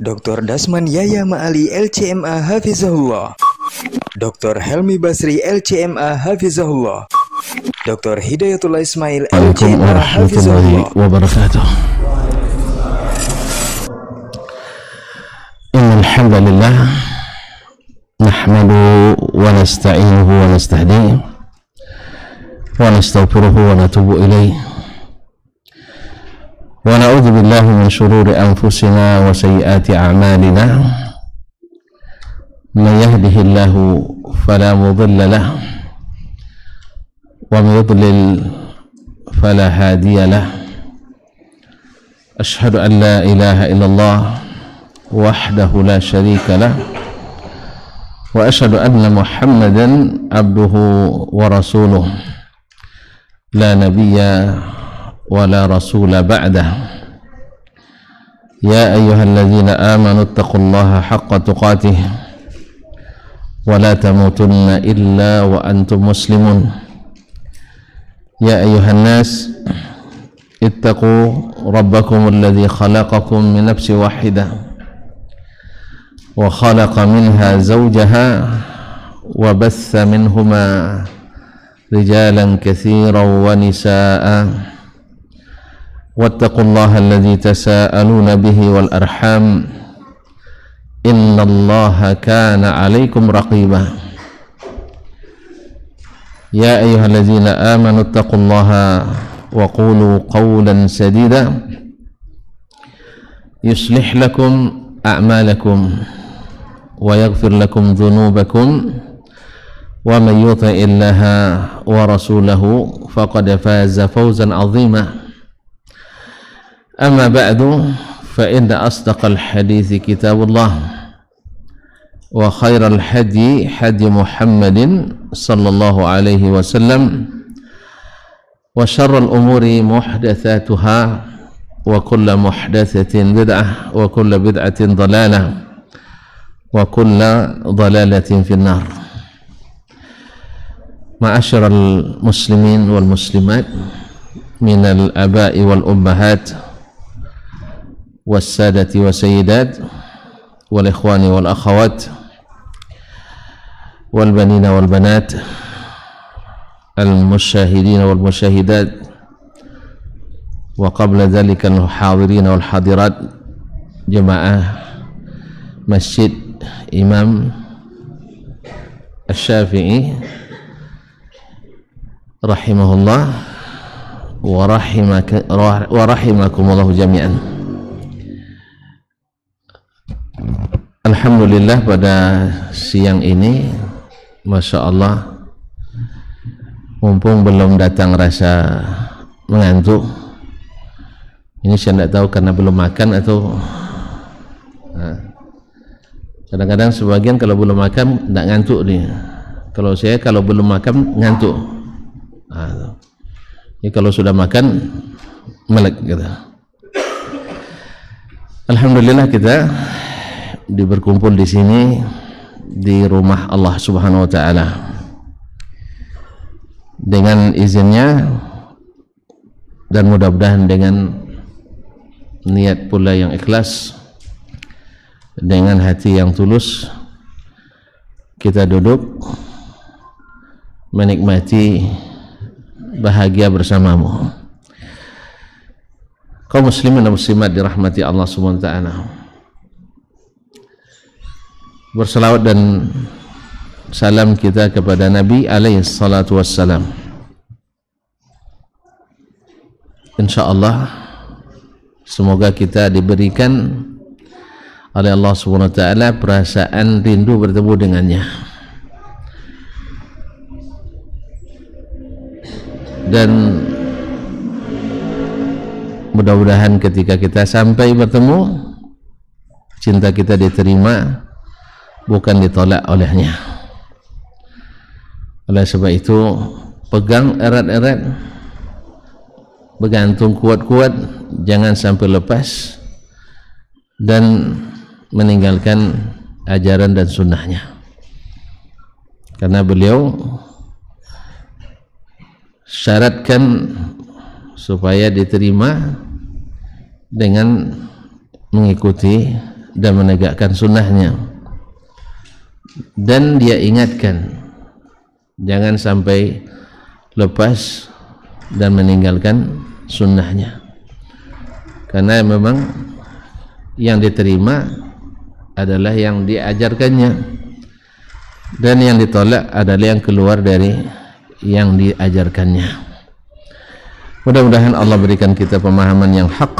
Dr. Dasman Yaya Ma'ali LCMA Hafizahullah, Dr. Helmi Basri LCMA Hafizahullah, Dr. Hidayatullah Ismail LCMA Hafizahullah. Wabarakatuh. Innal hamdalillah nahmadu wa nasta'inuhu wa nastahdihi wa nastaghfiruhu wa natubu ilayh wa na'udzu billahi min shururi anfusina wa sayyiati a'malina. Man yahdihillahu fala mudilla lahu wa man yudlil fala hadiya lahu. Ashhadu an la ilaha illallah wahdahu la syarika lah wa asyhadu anna Muhammadan abduhu wa rasuluh la nabiyya wa la rasula ba'dah. Ya ayyuhalladzina amanu taqullaha haqqa tuqatih wa la tamutunna illa wa antum muslimun. Ya ayyuhan nas ittaqu rabbakum alladzi khalaqakum min nafsin wahidah wa khalaqa minha zawjaha wa batha minhuma rijalan katsiran wa nisaa'a wattaqullaha alladzi tasaaluna bihi wal arham innallaha kana 'alaikum raqiba. Ya ayyuhalladzina amanu taqullaha wa qulu qawlan sadida yuslih lakum a'malakum wa yaghfir lakum dhunubakum wa man yuti'illaha wa rasulahu faqad faza fawzan 'azima. Amma ba'du, fa inna asdaqal hadithi kitabullah wa khairal hadi hadi Muhammadin sallallahu alaihi wasallam wa syarrul umuri muhdatsatuha wa kullu muhdatsatin bid'ah wa kullu bid'atin dhalalah wa kullu dhalalatin finnar. Ma'asyiral muslimin wal muslimat minal aba'i wal ummahat was sadati was sayyidat wal ikhwani wal akhawat wal banina wal banat al musyahidin wal musyahidat wa qabla dhalika al hadirin wal hadirat jamaah Masjid Imam Asy-Syafi'i rahimahullah wa rahimakumullah jami'an. Alhamdulillah, pada siang ini Masya Allah, mumpung belum datang rasa mengantuk. Ini saya tidak tahu karena belum makan atau kadang-kadang sebagian kalau belum makan tidak ngantuk nih. Kalau saya kalau belum makan ngantuk. Ya, kalau sudah makan melek gitu. Alhamdulillah kita berkumpul di sini di rumah Allah Subhanahu wa taala. Dengan izinnya dan mudah-mudahan dengan niat pula yang ikhlas, dengan hati yang tulus, kita duduk menikmati bahagia bersamamu. Kaum muslimin dan muslimat dirahmati Allah Subhanahu wa taala. Berselawat dan salam kita kepada Nabi alaihi salatu wassalam. Insyaallah semoga kita diberikan oleh Allah Subhanahu wa taala perasaan rindu bertemu dengannya, dan mudah-mudahan ketika kita sampai bertemu, cinta kita diterima, bukan ditolak olehnya. Oleh sebab itu, pegang erat-erat, bergantung kuat-kuat, jangan sampai lepas dan meninggalkan ajaran dan sunnahnya, karena beliau syaratkan supaya diterima dengan mengikuti dan menegakkan sunnahnya, dan dia ingatkan jangan sampai lepas dan meninggalkan sunnahnya, karena memang yang diterima adalah yang diajarkannya, dan yang ditolak adalah yang keluar dari yang diajarkannya. Mudah-mudahan Allah berikan kita pemahaman yang hak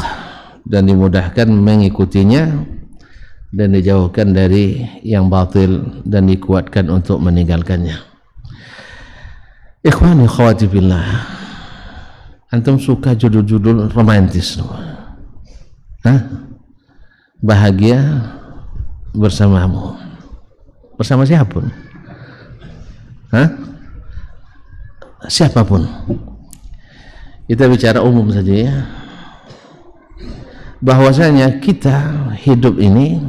dan dimudahkan mengikutinya, dan dijauhkan dari yang batil dan dikuatkan untuk meninggalkannya. Ikhwani akhwati billah, antum suka judul-judul romantis? Hah? Bahagia bersamamu, bersama siapapun? Hah? Siapapun. Kita bicara umum saja ya, bahwasanya kita hidup ini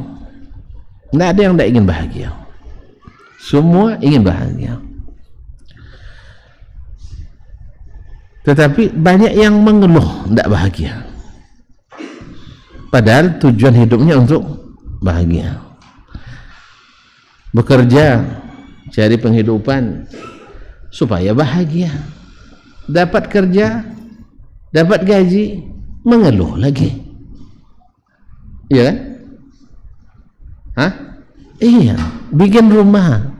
tidak ada yang tidak ingin bahagia, semua ingin bahagia, tetapi banyak yang mengeluh tidak bahagia, padahal tujuan hidupnya untuk bahagia. Bekerja cari penghidupan supaya bahagia, dapat kerja, dapat gaji, mengeluh lagi, iya kan? Hah? Iya, bikin rumah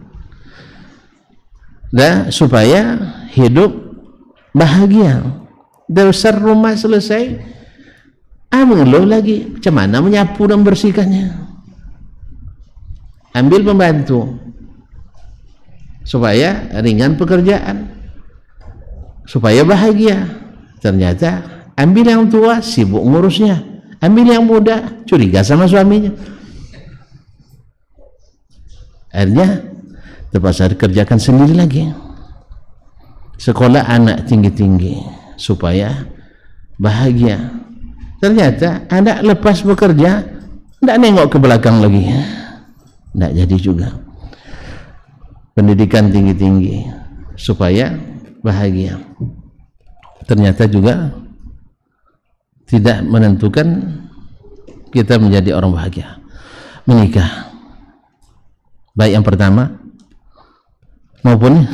dah supaya hidup bahagia, dasar rumah selesai, mengeluh lagi, macam mana menyapu dan bersihkannya, ambil pembantu supaya ringan pekerjaan, supaya bahagia, ternyata ambil yang tua sibuk ngurusnya, ambil yang muda curiga sama suaminya, akhirnya terpaksa dikerjakan sendiri lagi. Sekolah anak tinggi-tinggi supaya bahagia, ternyata anak lepas bekerja tidak nengok ke belakang lagi, tidak jadi juga. Pendidikan tinggi-tinggi supaya bahagia, ternyata juga tidak menentukan kita menjadi orang bahagia. Menikah, baik yang pertama maupun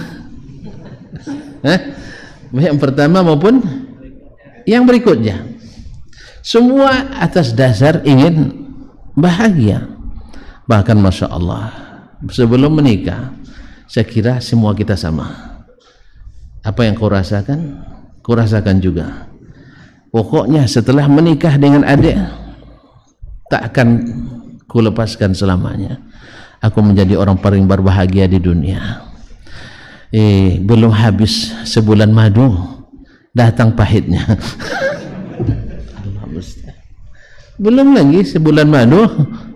baik yang pertama maupun yang berikutnya, semua atas dasar ingin bahagia. Bahkan Masya Allah, sebelum menikah saya kira semua kita sama. Apa yang kau rasakan, kau rasakan juga. Pokoknya setelah menikah dengan adik, tak akan ku lepaskan selamanya. Aku menjadi orang paling berbahagia di dunia. Belum habis sebulan madu, datang pahitnya. Belum lagi sebulan madu,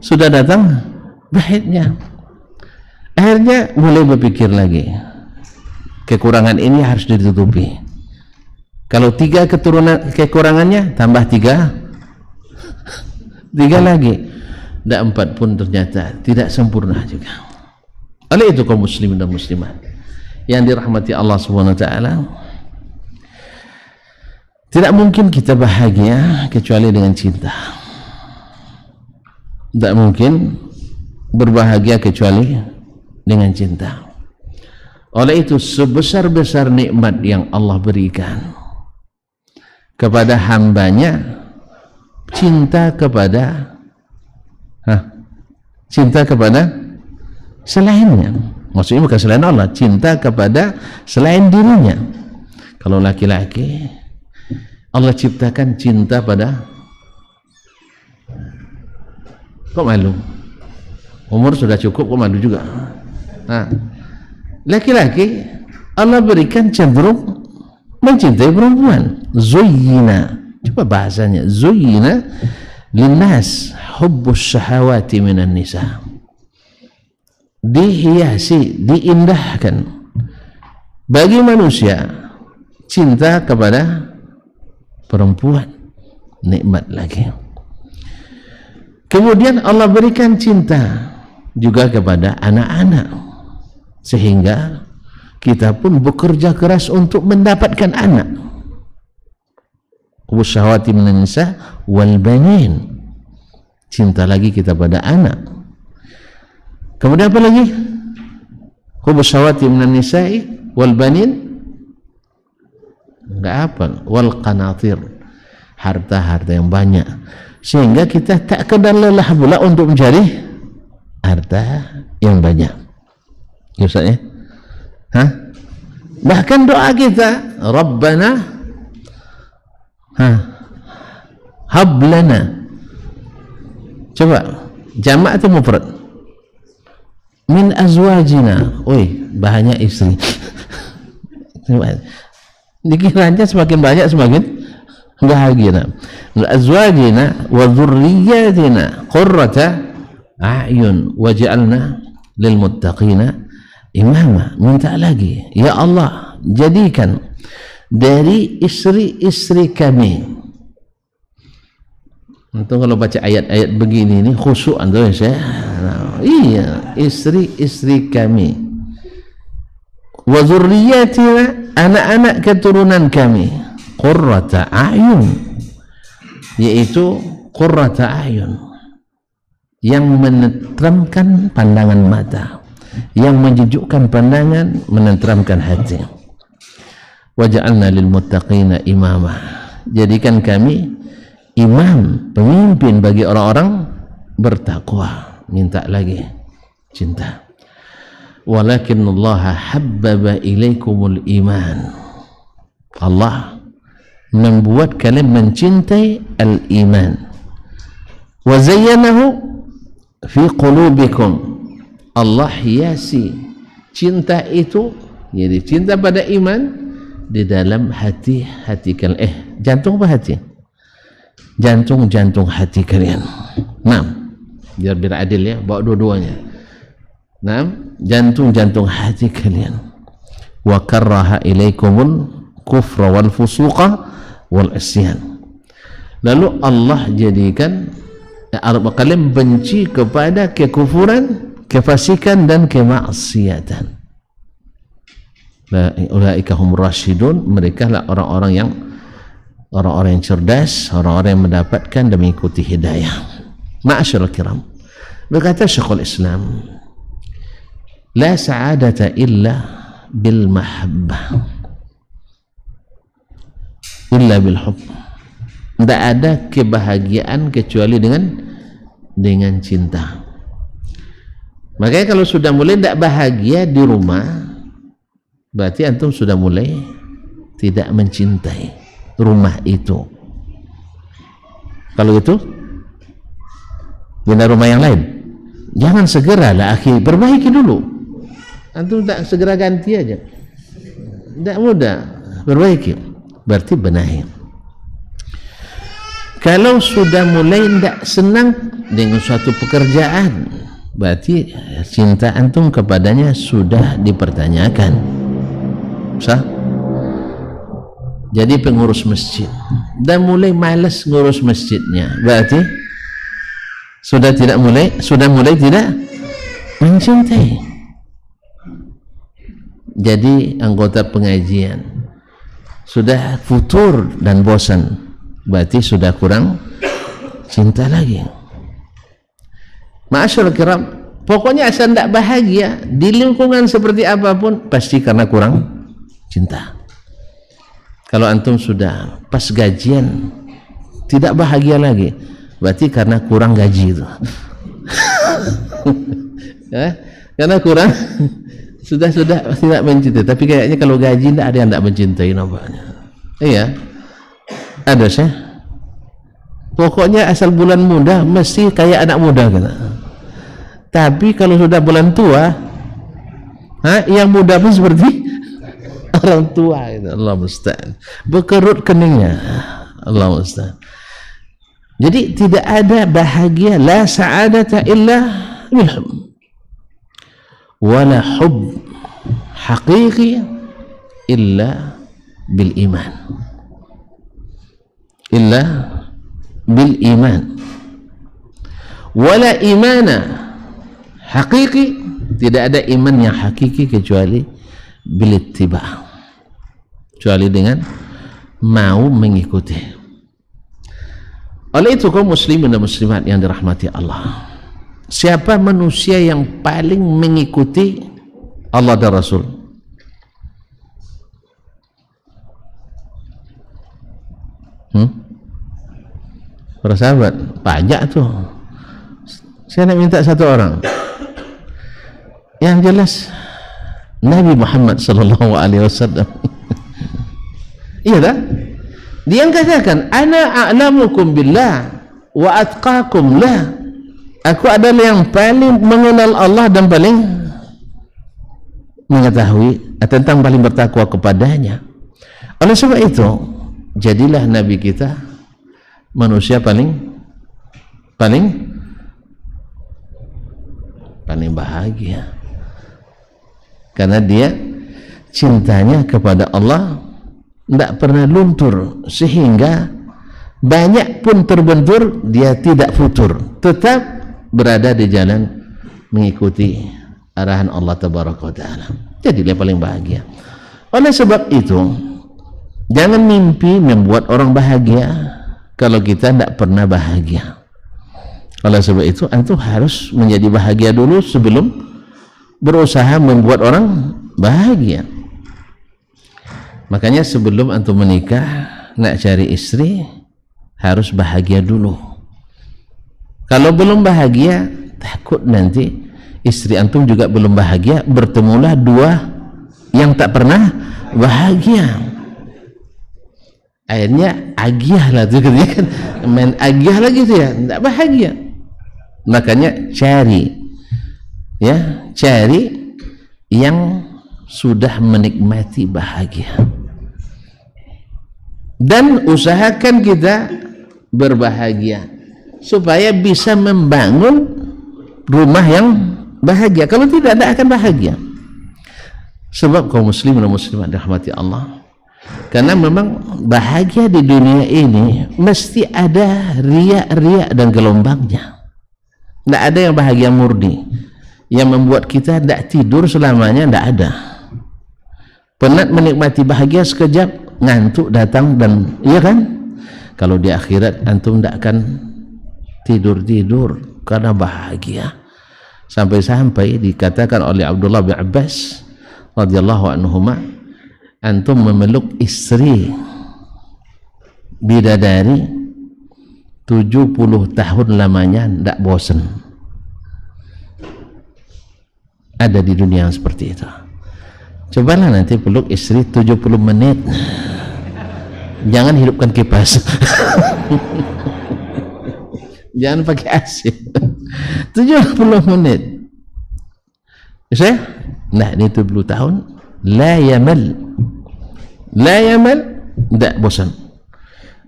sudah datang pahitnya. Akhirnya mulai berpikir lagi, kekurangan ini harus ditutupi. Kalau 3 kekurangannya, tambah 3 lagi, dan 4 pun ternyata tidak sempurna juga. Oleh itu kaum muslimin dan muslimat yang dirahmati Allah SWT, tidak mungkin kita bahagia kecuali dengan cinta. Tidak mungkin berbahagia kecuali dengan cinta. Oleh itu sebesar-besar nikmat yang Allah berikan kepada hambanya, cinta kepada selainnya. Maksudnya bukan selain Allah, cinta kepada selain dirinya. Kalau laki-laki, Allah ciptakan cinta pada, kok malu? Umur sudah cukup kok malu juga? Laki-laki Allah berikan cenderung mencintai perempuan. Zuyyina, coba bahasanya, zuyyina linnas hubbus syahawati minan nisa, dihiasi, diindahkan bagi manusia cinta kepada perempuan. Nikmat lagi. Kemudian Allah berikan cinta juga kepada anak-anak, sehingga kita pun bekerja keras untuk mendapatkan anak. Syahwati minan nisa wal banin, cinta lagi kita pada anak. Kemudian apa lagi? Hubus syahwati minan nisa'i wal banin, enggak apa, wal qanatir, harta-harta yang banyak, sehingga kita tak kenal lelah pula untuk mencari harta yang banyak. Ya Ustaz ya? Bahkan doa kita, Rabbana hablana, coba jamak atau mufrad? Min azwajina, banyak istri. Dikiranya semakin banyak semakin bahagia. Azwajina wa dzurriyyatina qurrata a'yun waj'alna lil muttaqina imama. Minta lagi, ya Allah, jadikan dari istri-istri kami. Antum kalau baca ayat-ayat begini ini khusyuk antum ya. Iya, istri-istri kami. Wa dzurriyyatina, anak-anak keturunan kami. Qurrata a'yun, yaitu qurrata a'yun, yang menenteramkan pandangan mata, yang menjejukkan pandangan, menenteramkan hati. Waja'alna lil muttaqina imama, jadikan kami imam, pemimpin bagi orang-orang bertakwa. Minta lagi cinta. Walakinallaha habbaba ilaikumul iman, Allah membuat kalian mencintai al-iman. Wa zayyanahu fi qulubikum, Allah hiasi cinta itu, jadi cinta pada iman di dalam hati-hati kalian. Jantung apa hati? Jantung hati kalian. Biar adil ya, bawa dua-duanya. Jantung hati kalian. Wa karraha ilaikumul kufra wal fusuqa wal isyan. Lalu Allah jadikan kalian benci kepada kekufuran, kefasikan dan kemaksiatan. Ulaika humur rasyidun, mereka lah orang-orang yang cerdas, orang-orang yang mendapatkan dan mengikuti hidayah. Ma'asyiral kiram, berkata Syekhul Islam, la sa'adata illa bil mahabbah, illa bil hubb. Tidak ada kebahagiaan kecuali dengan cinta. Makanya kalau sudah mulai tidak bahagia di rumah, berarti antum sudah mulai tidak mencintai rumah itu. Kalau itu pindah rumah yang lain, jangan segera lah akhi, perbaiki dulu. Antum tak segera ganti aja, tidak mudah, perbaiki, berarti benahi. Kalau sudah mulai tidak senang dengan suatu pekerjaan, berarti cinta antum kepadanya sudah dipertanyakan. Sah? Jadi pengurus masjid dan mulai malas ngurus masjidnya, berarti sudah mulai tidak mencintai. Jadi anggota pengajian sudah futur dan bosan, berarti sudah kurang cinta lagi. Ma'asyiral kiram, pokoknya asal tidak bahagia di lingkungan seperti apapun, pasti karena kurang cinta. Kalau antum sudah pas gajian tidak bahagia lagi, berarti karena kurang gaji itu. Karena kurang sudah tidak mencintai. Tapi kayaknya kalau gaji tidak ada yang tidak mencintai nampaknya. Iya, ada sih. Pokoknya asal bulan muda mesti kayak anak muda kata. Tapi kalau sudah bulan tua, yang muda pun seperti orang tua. Gitu. Allah musta'an. Berkerut keningnya. Allah musta'an. Jadi tidak ada bahagia, la sa'adata illa bil hubb, wala hubb haqiqi illa bil iman, illa bil iman, wala imana haqiqi, tidak ada iman yang hakiki kecuali bil ittiba', kecuali dengan mau mengikuti. Oleh itu kaum muslimin dan muslimat yang dirahmati Allah, siapa manusia yang paling mengikuti Allah dan Rasul? Para sahabat, pajak tuh. Saya nak minta satu orang. Yang jelas Nabi Muhammad sallallahu alaihi wasallam. Iya tak? Dia yang katakan, ana a'lamukum billah wa atqakum lah. Aku adalah yang paling mengenal Allah dan paling mengetahui tentang paling bertakwa kepadanya. Oleh sebab itu, jadilah Nabi kita manusia paling bahagia, karena dia cintanya kepada Allah tidak pernah luntur, sehingga banyak pun terbentur dia tidak futur, tetap berada di jalan mengikuti arahan Allah tabaraka wa taala. Jadi dia paling bahagia. Oleh sebab itu, jangan mimpi membuat orang bahagia kalau kita tidak pernah bahagia. Oleh sebab itu, antum harus menjadi bahagia dulu sebelum berusaha membuat orang bahagia. Makanya sebelum antum menikah, nak cari istri, harus bahagia dulu. Kalau belum bahagia, takut nanti istri antum juga belum bahagia, bertemulah dua yang tak pernah bahagia. Akhirnya agiah lah tuh, kan main agiah lagi tuh ya, tidak bahagia. Makanya cari yang sudah menikmati bahagia, dan usahakan kita berbahagia supaya bisa membangun rumah yang bahagia. Kalau tidak akan bahagia. Sebab kaum muslimin dan muslimat dirahmati Allah, karena memang bahagia di dunia ini mesti ada riak-riak dan gelombangnya. Tidak ada yang bahagia murni yang membuat kita tidak tidur selamanya, tidak ada. Penat menikmati bahagia sekejap, ngantuk datang, dan iya kan, kalau di akhirat antum tidak akan tidur karena bahagia. Sampai-sampai dikatakan oleh Abdullah bin Abbas radhiyallahu anhuma, antum memeluk istri bidadari 70 tahun lamanya tidak bosan. Ada di dunia yang seperti itu. Cobalah nanti peluk istri 70 menit. Jangan hidupkan kipas. Jangan pakai AC. 70 menit. Saya? Nah, ini 70 tahun. La yamal. Tidak bosan.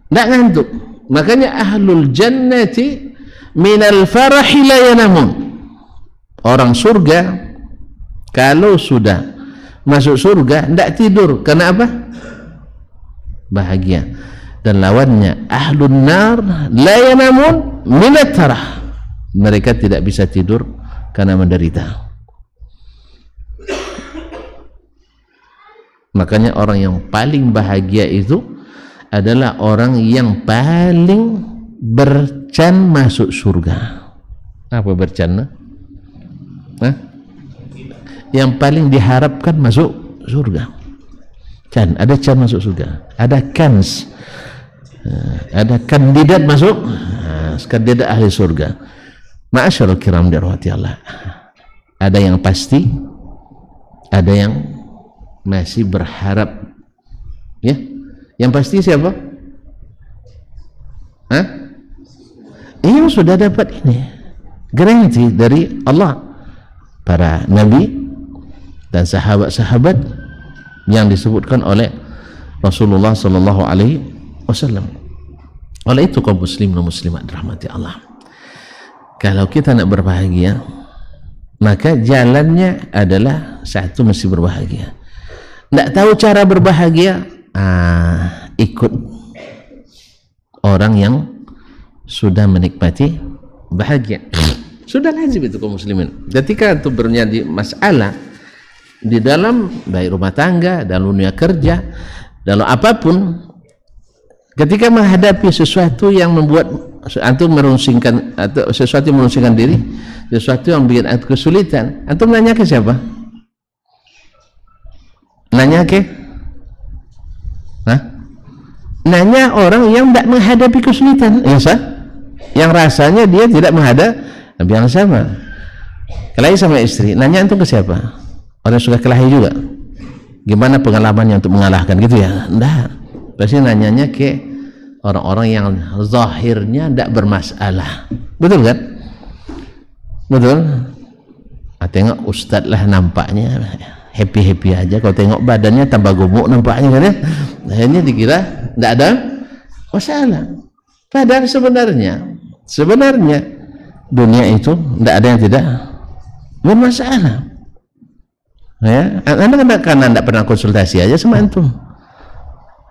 Tidak ngantuk. Makanya ahlul jannati minal farahi la yanamun. Orang surga kalau sudah masuk surga tidak tidur. Karena apa? Bahagia. Dan lawannya ahlun nar la yanamun minat tarah. Mereka tidak bisa tidur karena menderita. Makanya orang yang paling bahagia itu adalah orang yang paling bercan masuk surga. Apa bercan? Yang paling diharapkan masuk surga. Can, ada can masuk surga. Ada kans, ada kandidat masuk, kandidat ahli surga. Ma'asyarul kiram dirahmati Allah. Ada yang pasti, ada yang masih berharap. Ya, yang pasti siapa? Yang sudah dapat ini garansi dari Allah, para nabi dan sahabat-sahabat yang disebutkan oleh Rasulullah sallallahu alaihi wasallam. Oleh itu kaum muslim dan muslimat dirahmati Allah, kalau kita nak berbahagia, maka jalannya adalah satu, mesti berbahagia. Tidak tahu cara berbahagia, ikut orang yang sudah menikmati bahagia. Sudah lazim itu kaum muslimin. Ketika itu bernyadi masalah di dalam baik rumah tangga, dalam dunia kerja, dalam apapun, ketika menghadapi sesuatu yang membuat antum merungsingkan atau sesuatu yang merungsingkan diri, sesuatu yang bikin kesulitan, antum nanya ke siapa? Nanya ke? Nanya orang yang tidak menghadapi kesulitan, ya sah? Yang rasanya dia tidak menghadapi yang sama. Kelahi sama istri, nanya antum ke siapa? Orang suka kelahi juga. Gimana pengalamannya untuk mengalahkan gitu ya? Enggak. Pasti nanyanya ke orang-orang yang zahirnya tidak bermasalah. Betul kan? Betul. Tengok ustadz lah nampaknya happy-happy aja, kalau tengok badannya tambah gemuk nampaknya kan ya. Akhirnya dikira tidak ada masalah. Padahal sebenarnya dunia itu tidak ada yang tidak bermasalah. Ya, anda karena tidak pernah konsultasi aja sama antum.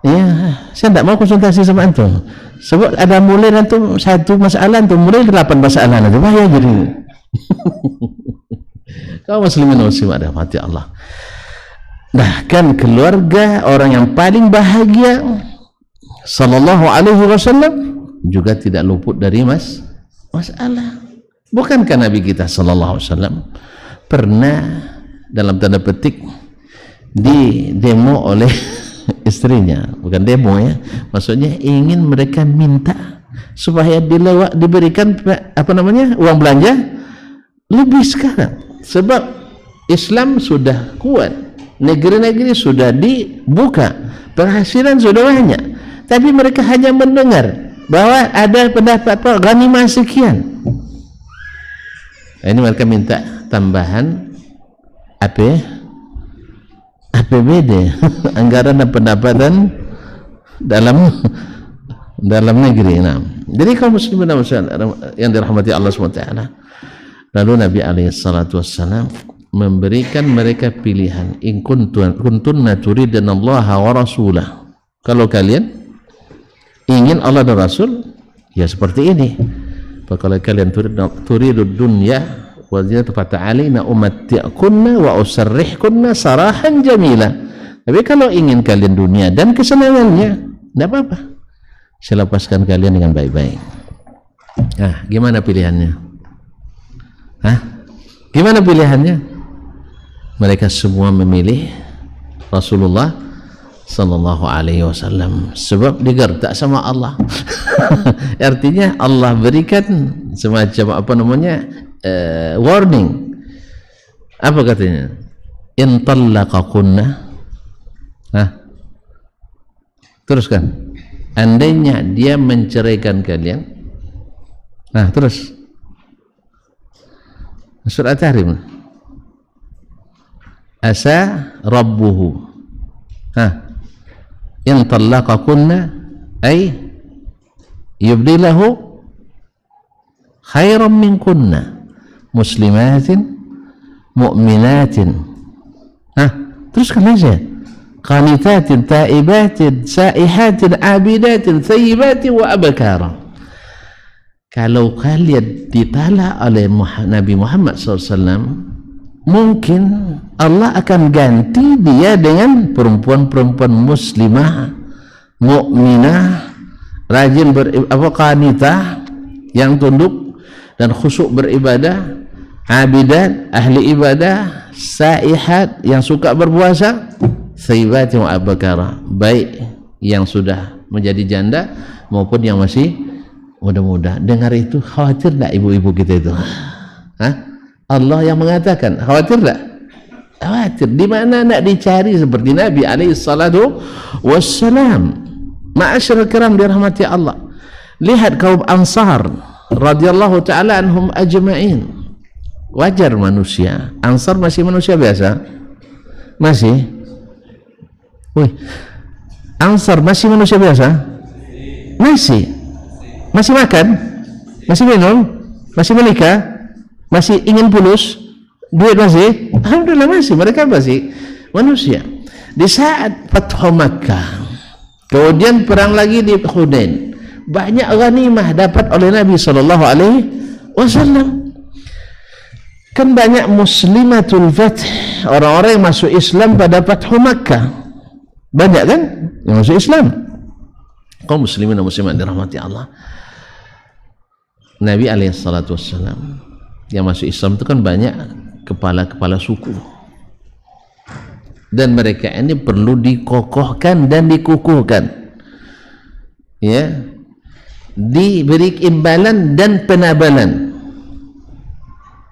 Ya, saya tidak mau konsultasi sama antum. Sebab ada mulai antum satu masalah, antum mulai 8 masalah nanti bahaya jadi. Kaum muslimin muslimat rahmati Allah. Bahkan keluarga orang yang paling bahagia sallallahu alaihi wasallam juga tidak luput dari masalah. Bukankah Nabi kita sallallahu alaihi wasallam pernah dalam tanda petik di demo oleh istrinya, bukan demo ya, maksudnya ingin mereka minta supaya diberikan apa namanya uang belanja lebih sekarang, sebab Islam sudah kuat, negeri-negeri sudah dibuka, penghasilan sudah banyak, tapi mereka hanya mendengar bahwa ada pendapat ghanimah sekian. Ini mereka minta tambahan APBD anggaran dan pendapatan dalam negeri. Nah, jadi kaum muslimin yang dirahmati Allah SWT, lalu Nabi alaihissalam memberikan mereka pilihan, in kuntunna turidna Allah wa rasulah, kalau kalian ingin Allah dan Rasul ya seperti ini. Kalau kalian turidud dunya wa zinata fata'alina umatti'kunna wa usarrihkunna sarahan jamila. Tapi kalau ingin kalian dunia dan kesenangannya, tidak apa-apa, saya lepaskan kalian dengan baik-baik. Nah, gimana pilihannya? Gimana pilihannya? Mereka semua memilih Rasulullah sallallahu alaihi wasallam, sebab digertak sama Allah. Artinya Allah berikan semacam apa namanya warning. Apa katanya? In tallaqakunna, teruskan, andainya dia menceraikan kalian, terus surat Tahrim, asa rabbuhu, in tallaqakunna ay yubdilahu khairan minkunna muslimatin mu'minatin, teruskan aja, qanitatin taibatin saihatin abidatin thayyibatin wa abkara. Kalau kalian ditalak oleh Nabi Muhammad SAW, mungkin Allah akan ganti dia dengan perempuan-perempuan muslimah, mukminah, rajin qanitah, yang tunduk dan khusyuk beribadah, abidat, ahli ibadah, saihat, yang suka berpuasa, thayyibat wa abkara, baik yang sudah menjadi janda maupun yang masih muda-muda. Dengar itu, khawatir tak ibu-ibu kita itu? Allah yang mengatakan, khawatir tak? Khawatir. Di mana nak dicari seperti Nabi alaihi salatu wassalam? Ma'asyiral kiram dirahmati Allah, lihat kaum Ansar radhiyallahu taala anhum ajma'in. Wajar manusia, Ansar masih manusia biasa, masih. Ansar masih manusia biasa, masih makan, masih minum, masih menikah, masih ingin pulus, duit masih, alhamdulillah masih, mereka masih manusia. Di saat Fathu Makkah, kemudian perang lagi di Hunain, banyak ghanimah dapat oleh Nabi sallallahu alaihi wasallam. Kan banyak muslimatul fath, orang-orang yang masuk Islam pada Fathu Makkah, banyak kan yang masuk Islam. Kaum muslimin dan muslimat dirahmati Allah. Nabi alaihissalatu wassalam yang masuk Islam itu kan banyak kepala-kepala suku, dan mereka ini perlu dikokohkan dan dikukuhkan, ya, diberi imbalan dan penabalan.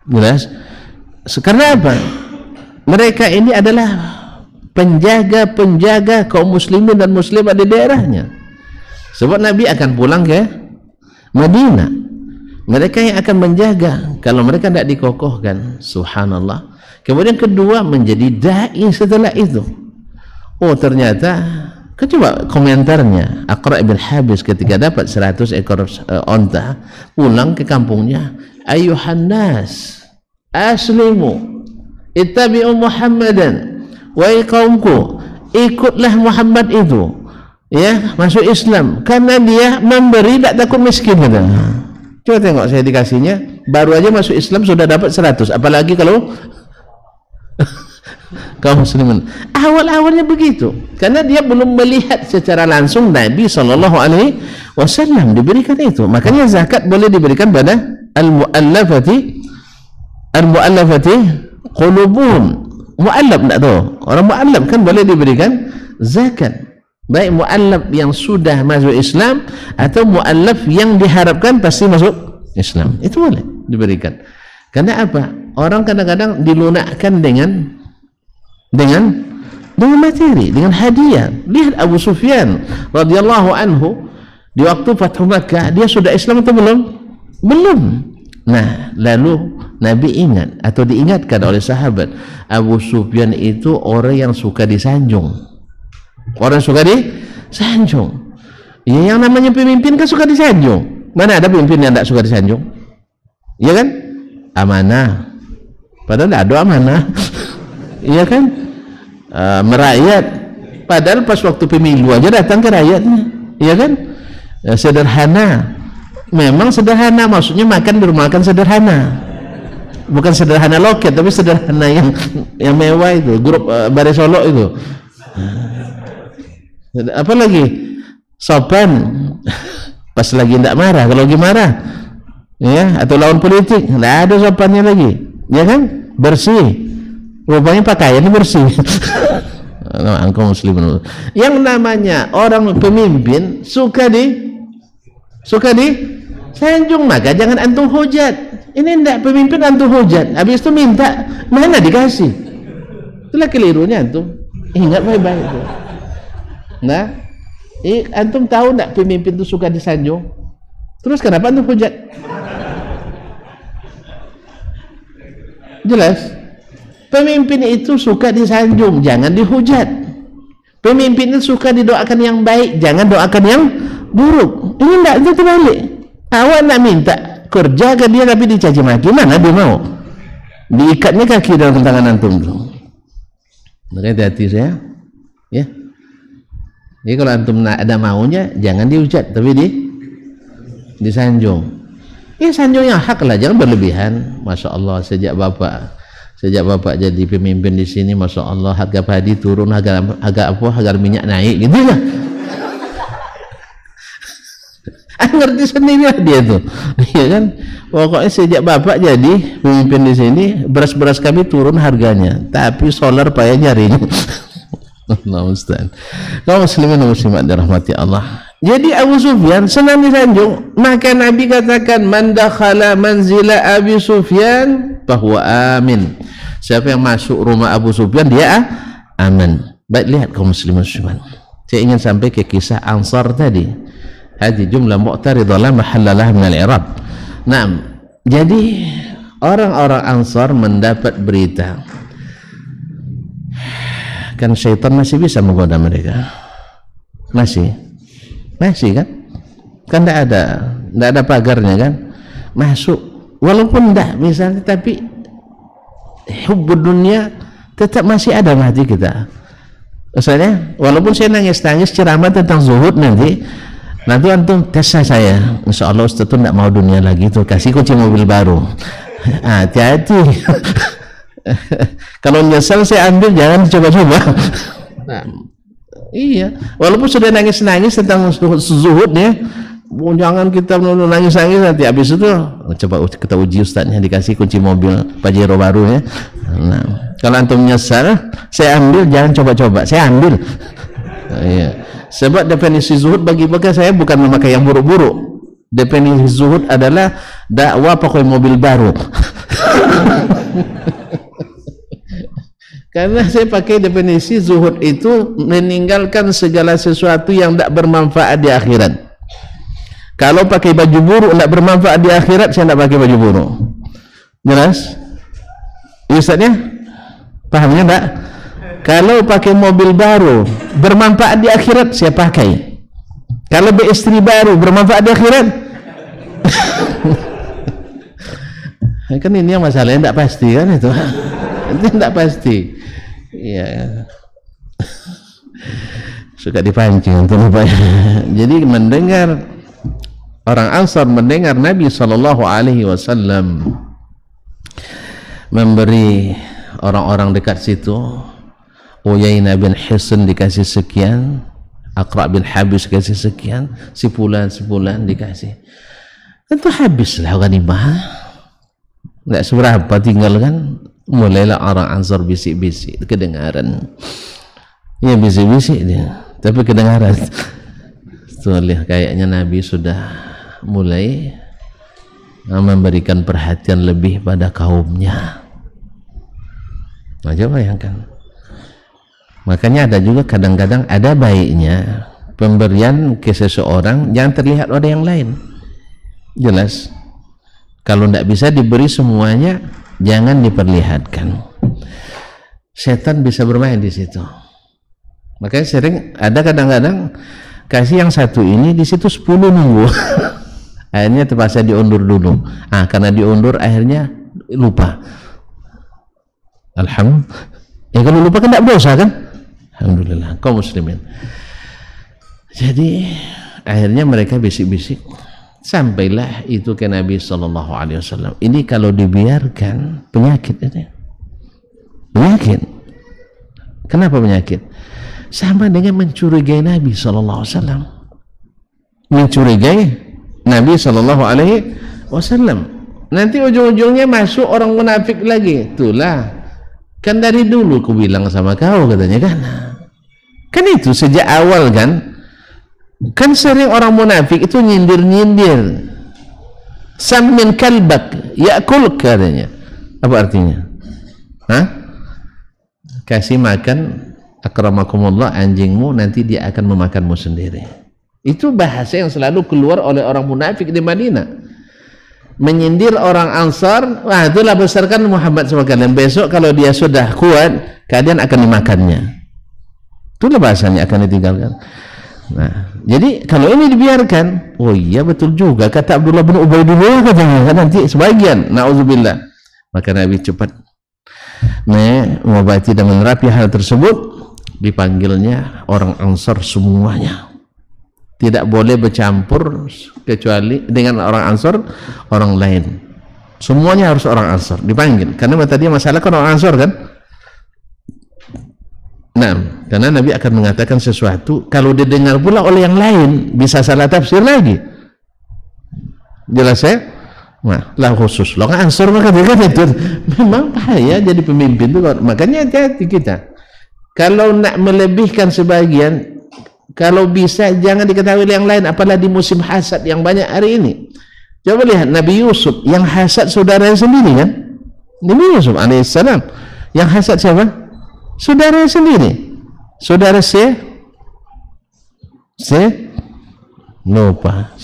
Jelas? Karena apa? Mereka ini adalah penjaga-penjaga kaum muslimin dan muslimat di daerahnya. Sebab Nabi akan pulang ke Madinah. Mereka yang akan menjaga. Kalau mereka tidak dikokohkan, subhanallah. Kemudian kedua, menjadi da'i setelah itu. Oh, ternyata, coba komentarnya Aqra' bin Habis ketika dapat 100 ekor onta, pulang ke kampungnya. Ayuhan nas, aslimu, ittabi'u Muhammadan, wahai kaumku, ikutlah Muhammad itu, ya, masuk Islam, karena dia memberi, tidak takut miskin. Coba tengok, saya dikasihnya baru aja masuk Islam sudah dapat 100, apalagi kalau kaum muslimin. Awal-awalnya begitu, karena dia belum melihat secara langsung Nabi SAW diberikan itu. Makanya zakat boleh diberikan pada al-mu'allafati qulubuhum. Mu'allaf tak tahu, orang mu'allaf kan boleh diberikan zakat, baik mu'allaf yang sudah masuk Islam atau mu'allaf yang diharapkan pasti masuk Islam, itu boleh diberikan. Karena apa? Orang kadang-kadang dilunakkan dengan materi, dengan hadiah. Lihat Abu Sufyan radhiyallahu anhu di waktu Fathu Makkah, dia sudah Islam atau belum? Belum. Nah, lalu Nabi ingat atau diingatkan oleh sahabat, Abu Sufyan itu orang yang suka disanjung. Orang suka disanjung. Ya, yang namanya pemimpin kan suka disanjung. Mana ada pemimpin yang tidak suka disanjung? Iya kan? Amanah. Padahal tidak ada amanah. Iya kan? Merakyat. Padahal pas waktu pemilu aja datang ke rakyatnya. Iya kan? Sederhana. Memang sederhana, maksudnya makan di rumah makan sederhana, bukan sederhana loket, tapi sederhana yang mewah itu, grup Bare Solo itu. Apa lagi? Sopan pas lagi tidak marah. Kalau lagi marah, ya, atau lawan politik, tidak ada sopannya lagi, ya kan? Bersih, rupanya pakaiannya bersih. Engkau muslim. Yang namanya orang pemimpin suka sanjung, maka jangan antum hujat. Ini tidak pemimpin antum hujat, habis itu minta, mana dikasih. Itulah kelirunya antum. Ingat baik-baik itu. Nah, antum tahu tidak pemimpin itu suka disanjung? Terus kenapa antum hujat? Jelas. Pemimpin itu suka disanjung, jangan dihujat. Pemimpin itu suka didoakan yang baik, jangan doakan yang buruk. Ini tidak, itu terbalik. Awak nak minta kerja ke dia tapi dicaci maki, mana dia mau? Diikatnya kaki dalam tangan antum tu. Maka hati-hati saya, ya. Jadi kalau antum nak ada maunya, jangan dihujat, tapi disanjung. Ya, sanjung yang hak lah, jangan berlebihan. Masya Allah, sejak bapak jadi pemimpin di sini, masya Allah, harga padi turun, harga minyak naik, gitu lah. Ngerti sendiri lah dia tuh, ya kan? Pokoknya sejak bapak jadi pemimpin di sini, beras kami turun harganya, tapi solar payah nyarinya. Allah Ustaz. Kaum muslimin dan muslimat dirahmati Allah. Jadi Abu Sufyan senang disanjung, maka Nabi katakan, man dakhala manzila Abi Sufyan bahwa amin. Siapa yang masuk rumah Abu Sufyan, dia aman. Baik, lihat kaum muslimin dan muslimat. Saya ingin sampai ke kisah Ansar tadi. Hadi jumlah mu'taridah la mahallalah min al-i'rab. Nah, jadi orang-orang Ansar mendapat berita, kan syaitan masih bisa menggoda mereka, masih kan tidak ada pagarnya kan, masuk walaupun tidak misalnya, tapi hubbud dunia tetap masih ada di hati kita. Misalnya walaupun saya nangis ceramah tentang zuhud, nanti antum tes saya, insya Allah Ustaz itu tidak mau dunia lagi, tuh kasih kunci mobil baru. Hati-hati. Kalau nyesel saya ambil, jangan coba-coba. Nah, iya, walaupun sudah nangis tentang zuhud ya, jangan kita nangis-nangis nanti. Habis itu coba kita uji ustadznya, dikasih kunci mobil Pajero baru ya. Nah, kalau antum menyesal, saya ambil, jangan coba-coba, saya ambil. Iya. Sebab definisi zuhud bagi saya bukan memakai yang buruk-buruk. Definisi zuhud adalah dakwah pakai mobil baru. Karena saya pakai definisi zuhud itu meninggalkan segala sesuatu yang tidak bermanfaat di akhirat. Kalau pakai baju buruk tidak bermanfaat di akhirat, saya tidak pakai baju buruk. Jelas? Ustaznya? Pahamnya enggak? Kalau pakai mobil baru bermanfaat di akhirat, saya pakai. Kalau beristri baru bermanfaat di akhirat, kan ini yang masalahnya tidak pasti kan itu. Itu tidak pasti. Ya. Suka dipancing untuk lupa. Jadi mendengar orang Ansar mendengar Nabi SAW memberi orang-orang dekat situ, Uyainah bin Hisn dikasih sekian, Aqra bin Habis dikasih sekian, sebulan dikasih, tentu habislah ghanimah, nggak seberapa tinggal kan. Mulailah orang Ansar bisik-bisik, kedengaran ya, bisik-bisik dia, tapi kedengaran. Setelah kayaknya Nabi sudah mulai memberikan perhatian lebih pada kaumnya. Nah, coba bayangkan. Makanya ada juga kadang-kadang ada baiknya pemberian ke seseorang yang terlihat oleh yang lain. Jelas. Kalau tidak bisa diberi semuanya, jangan diperlihatkan. Setan bisa bermain di situ. Makanya sering ada kadang-kadang kasih yang satu ini, di situ 10 nunggu. Akhirnya terpaksa diundur dulu. Karena diundur akhirnya lupa. Alhamdulillah. Ya kalau lupa kan tidak dosa kan? Alhamdulillah. Kaum muslimin. Jadi akhirnya mereka bisik-bisik. Sampailah itu ke Nabi SAW. Ini kalau dibiarkan penyakit ini. Penyakit. Kenapa penyakit? Sama dengan mencurigai Nabi SAW. Mencurigai Nabi SAW. Nanti ujung-ujungnya masuk orang munafik lagi. Itulah. Kan dari dulu ku bilang sama kau, katanya kan. Kan itu sejak awal kan. Kan sering orang munafik itu nyindir-nyindir. Sammin kalbak ya'kul, katanya. Apa artinya? Kasih makan akramakumullah anjingmu, nanti dia akan memakanmu sendiri. Itu bahasa yang selalu keluar oleh orang munafik di Madinah. Menyindir orang Ansar, wah itulah besarkan Muhammad SAW. Besok kalau dia sudah kuat, kalian akan dimakannya. Itulah bahasanya, akan ditinggalkan. Nah, jadi kalau ini dibiarkan, oh iya betul juga kata Abdullah bin Ubaidillah, katanya kan nanti sebagian, na'udzubillah. Maka Nabi cepat mengobati dan menerapi hal tersebut. Dipanggilnya orang Ansar semuanya, tidak boleh bercampur kecuali dengan orang Ansar orang lain, semuanya harus orang Ansar dipanggil, karena tadi masalah kan orang Ansar kan. Nah, karena Nabi akan mengatakan sesuatu, kalau didengar pula oleh yang lain bisa salah tafsir lagi. Jelas ya? Nah, lah khusus lo Ansar, maka itu memang bahaya jadi pemimpin itu. Makanya hati-hati kita kalau nak melebihkan sebagian, kalau bisa jangan diketahui yang lain, apalagi di musim hasad yang banyak hari ini. Coba lihat Nabi Yusuf yang hasad saudaranya sendiri kan. Nabi Yusuf alaihissalam yang hasad siapa? Saudara sendiri. Saudara lupa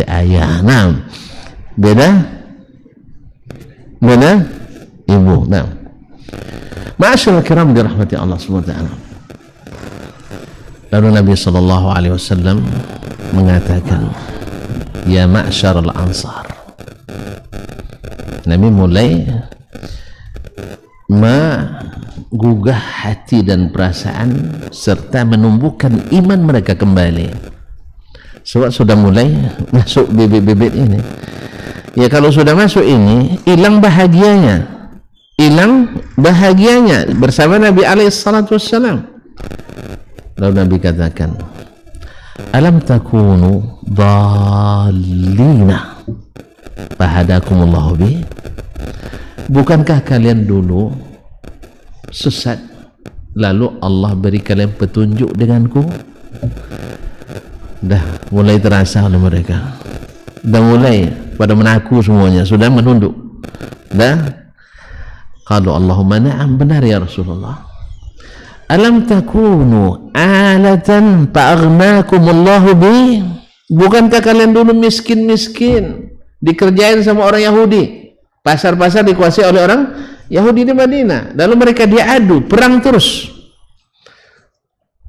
ayah. Nah, beda ibu. Nah, ma'asyiral kiram dirahmati Allah SWT. Lalu Nabi SAW mengatakan, ya ma'asyiral ansar. Nabi mulai menggugah hati dan perasaan serta menumbuhkan iman mereka kembali. Sebab sudah mulai masuk bibit-bibit ini. Ya kalau sudah masuk ini, hilang bahagianya. Bersama Nabi alaihissalatu wassalam. Lalu Nabi katakan, Alam takunu dhalina fahadakumullahu bi. Bukankah kalian dulu sesat, lalu Allah beri kalian petunjuk denganku? Dah mulai terasa oleh mereka, dah mulai pada menaku semuanya, sudah menunduk. Dah kalau Allahumma na'am, benar ya Rasulullah. Alam takunu alatan fa'aghnakumullahu bi. Bukankah kalian dulu miskin-miskin, dikerjain sama orang Yahudi, pasar-pasar dikuasai oleh orang Yahudi di Madinah, lalu mereka diadu perang terus.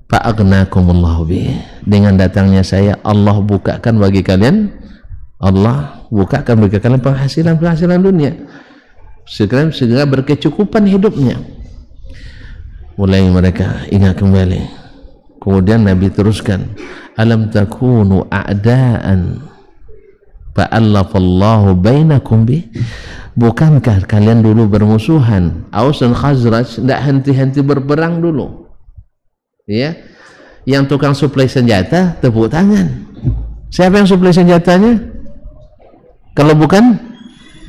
Fa'aghnakumullahu bi. Dengan datangnya saya, Allah bukakan bagi kalian, Allah bukakan bagi kalian penghasilan dunia, segera berkecukupan hidupnya. Mulai mereka ingat kembali. Kemudian Nabi teruskan, alam takunu a'daan fa'allafallahu bainakum bi. Bukankah kalian dulu bermusuhan, Aus dan Khazraj, tidak henti-henti berperang dulu, ya? Yang tukang suplai senjata tepuk tangan. Siapa yang suplai senjatanya? Kalau bukan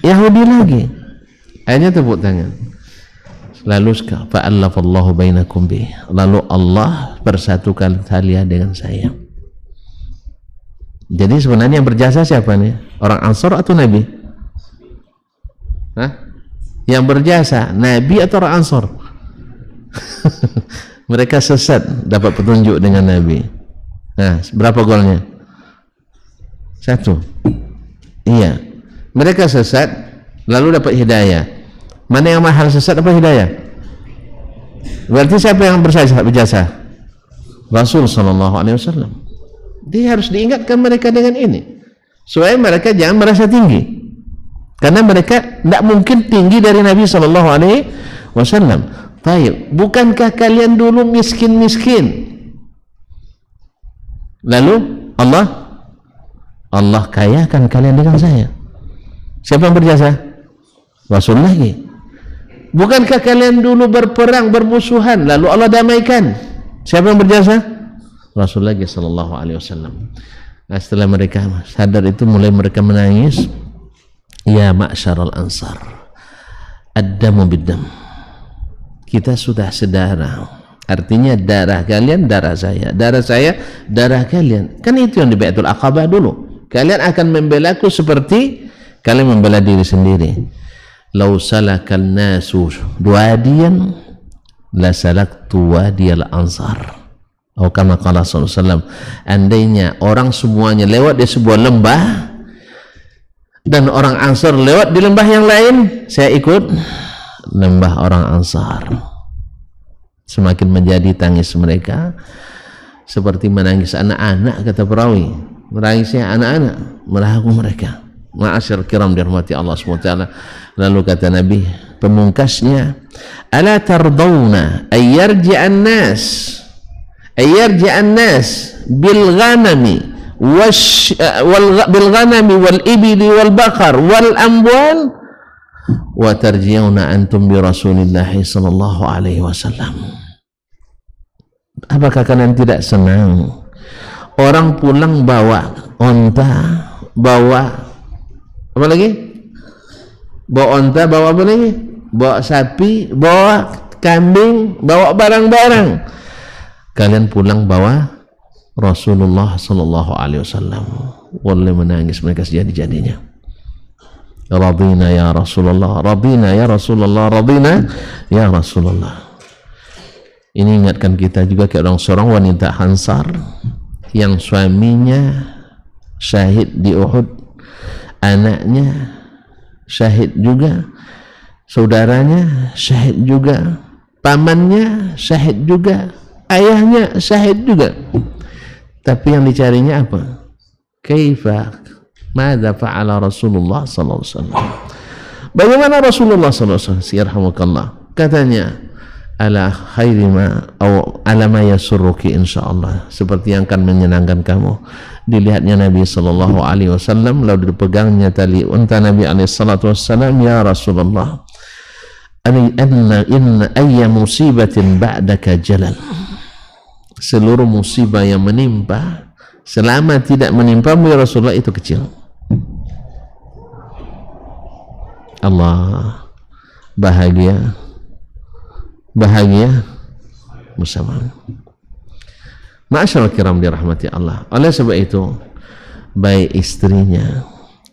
Yahudi lagi, akhirnya tepuk tangan. Lalu fa'allafallahu bainakum bi, lalu Allah persatukan kalian dengan saya. Jadi sebenarnya yang berjasa siapa nih? Orang Ansar atau Nabi? Hah? Yang berjasa Nabi atau orang Ansar? Mereka sesat, dapat petunjuk dengan Nabi. Nah, berapa golnya? 1. Iya, mereka sesat lalu dapat hidayah. Mana yang mahal, sesat apa hidayah? Berarti siapa yang berjasa? Rasul sallallahu alaihi wasallam. Dia harus diingatkan mereka dengan ini, supaya mereka jangan merasa tinggi, karena mereka tidak mungkin tinggi dari Nabi sallallahu alaihi wasallam. Baik, bukankah kalian dulu miskin-miskin, lalu Allah kayakan kalian dengan saya? Siapa yang berjasa? Rasul lagi. Bukankah kalian dulu berperang, bermusuhan, lalu Allah damaikan? Siapa yang berjasa? Rasul lagi sallallahu alaihi wasallam. Nah, setelah mereka sadar itu, mulai mereka menangis. Ya ma'syaral ansar, ad-damu bid-dam. Kita sudah sedarah, artinya darah kalian darah saya, darah saya darah kalian. Kan itu yang di Baitul Aqabah dulu. Kalian akan membelaku seperti kalian membela diri sendiri. Lau salakal nasu wadiyan la salaktu wadiyal ansar. Atau kama qala sallallahu alaihi wasallam, andainya orang semuanya lewat di sebuah lembah dan orang Ansar lewat di lembah yang lain, saya ikut lembah orang Ansar. Semakin menjadi tangis mereka seperti menangis anak-anak, kata perawi. Menangisnya anak-anak, meragu mereka. Ma'asyar kiram dirahmati Allah SWT. Lalu kata Nabi pemungkasnya, ala tardawna ayyarji'an nas bil ghanami wal ibili wal bakar wal amwal wa tarji'una antum bi Rasulillahi sallallahu alaihi wasallam. Apakah kalian tidak senang orang pulang bawa onta, bawa apa lagi? Bawa onta, bawa apa lagi? Bawa sapi, bawa kambing, bawa barang-barang. Kalian pulang bawa Rasulullah sallallahu alaihi wasallam. Wallahi menangis mereka sejadi-jadinya. Radina ya Rasulullah, radina ya Rasulullah, radina ya Rasulullah. Ini ingatkan kita juga ke seorang wanita Ansar yang suaminya syahid di Uhud, anaknya syahid juga, saudaranya syahid juga, pamannya syahid juga, ayahnya syahid juga. Tapi yang dicarinya apa? Kaifa madza fa'ala Rasulullah sallallahu alaihi wasallam? Bagaimana Rasulullah sallallahu alaihi wasallam? Yarhamukallah. Katanya, ala khairi ma aw ala ma yasurruki insyaallah, seperti yang akan menyenangkan kamu. Dilihatnya Nabi sallallahu alaihi wasallam, lalu dipegangnya tali unta Nabi alaihi salatu wassalam. Ya Rasulullah, inna ayya musibatin ba'daka jalal. Seluruh musibah yang menimpa selama tidak menimpamu ya Rasulullah itu kecil. Allah bahagia bersama. Ma'asyiral kiram dirahmati Allah. Oleh sebab itu, baik istrinya,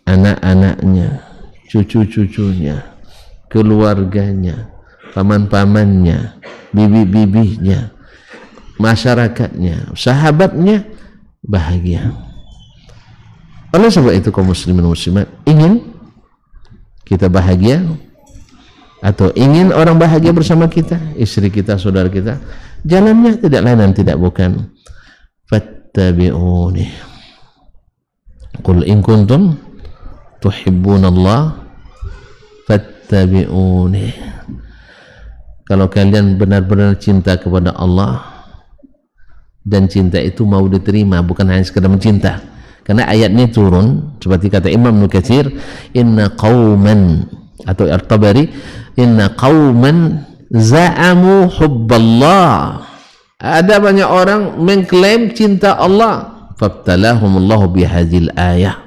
anak-anaknya, cucu-cucunya, keluarganya, paman-pamannya, bibi-bibinya, masyarakatnya, sahabatnya bahagia. Oleh sebab itu kaum muslimin muslimat, ingin kita bahagia atau ingin orang bahagia bersama kita, istri kita, saudara kita, jalannya tidak lain dan tidak bukan fattabi'uni qul in kuntum tuhibbunallah fattabi'uni. Kalau kalian benar-benar cinta kepada Allah, dan cinta itu mau diterima, bukan hanya sekedar mencinta. Karena ayat ini turun seperti kata Imam Ibnu Katsir, inna qauman, atau Al-Tabari, inna qauman za'amu hubballah. Ada banyak orang mengklaim cinta Allah, fabtalahumullahu bihadzal ayah.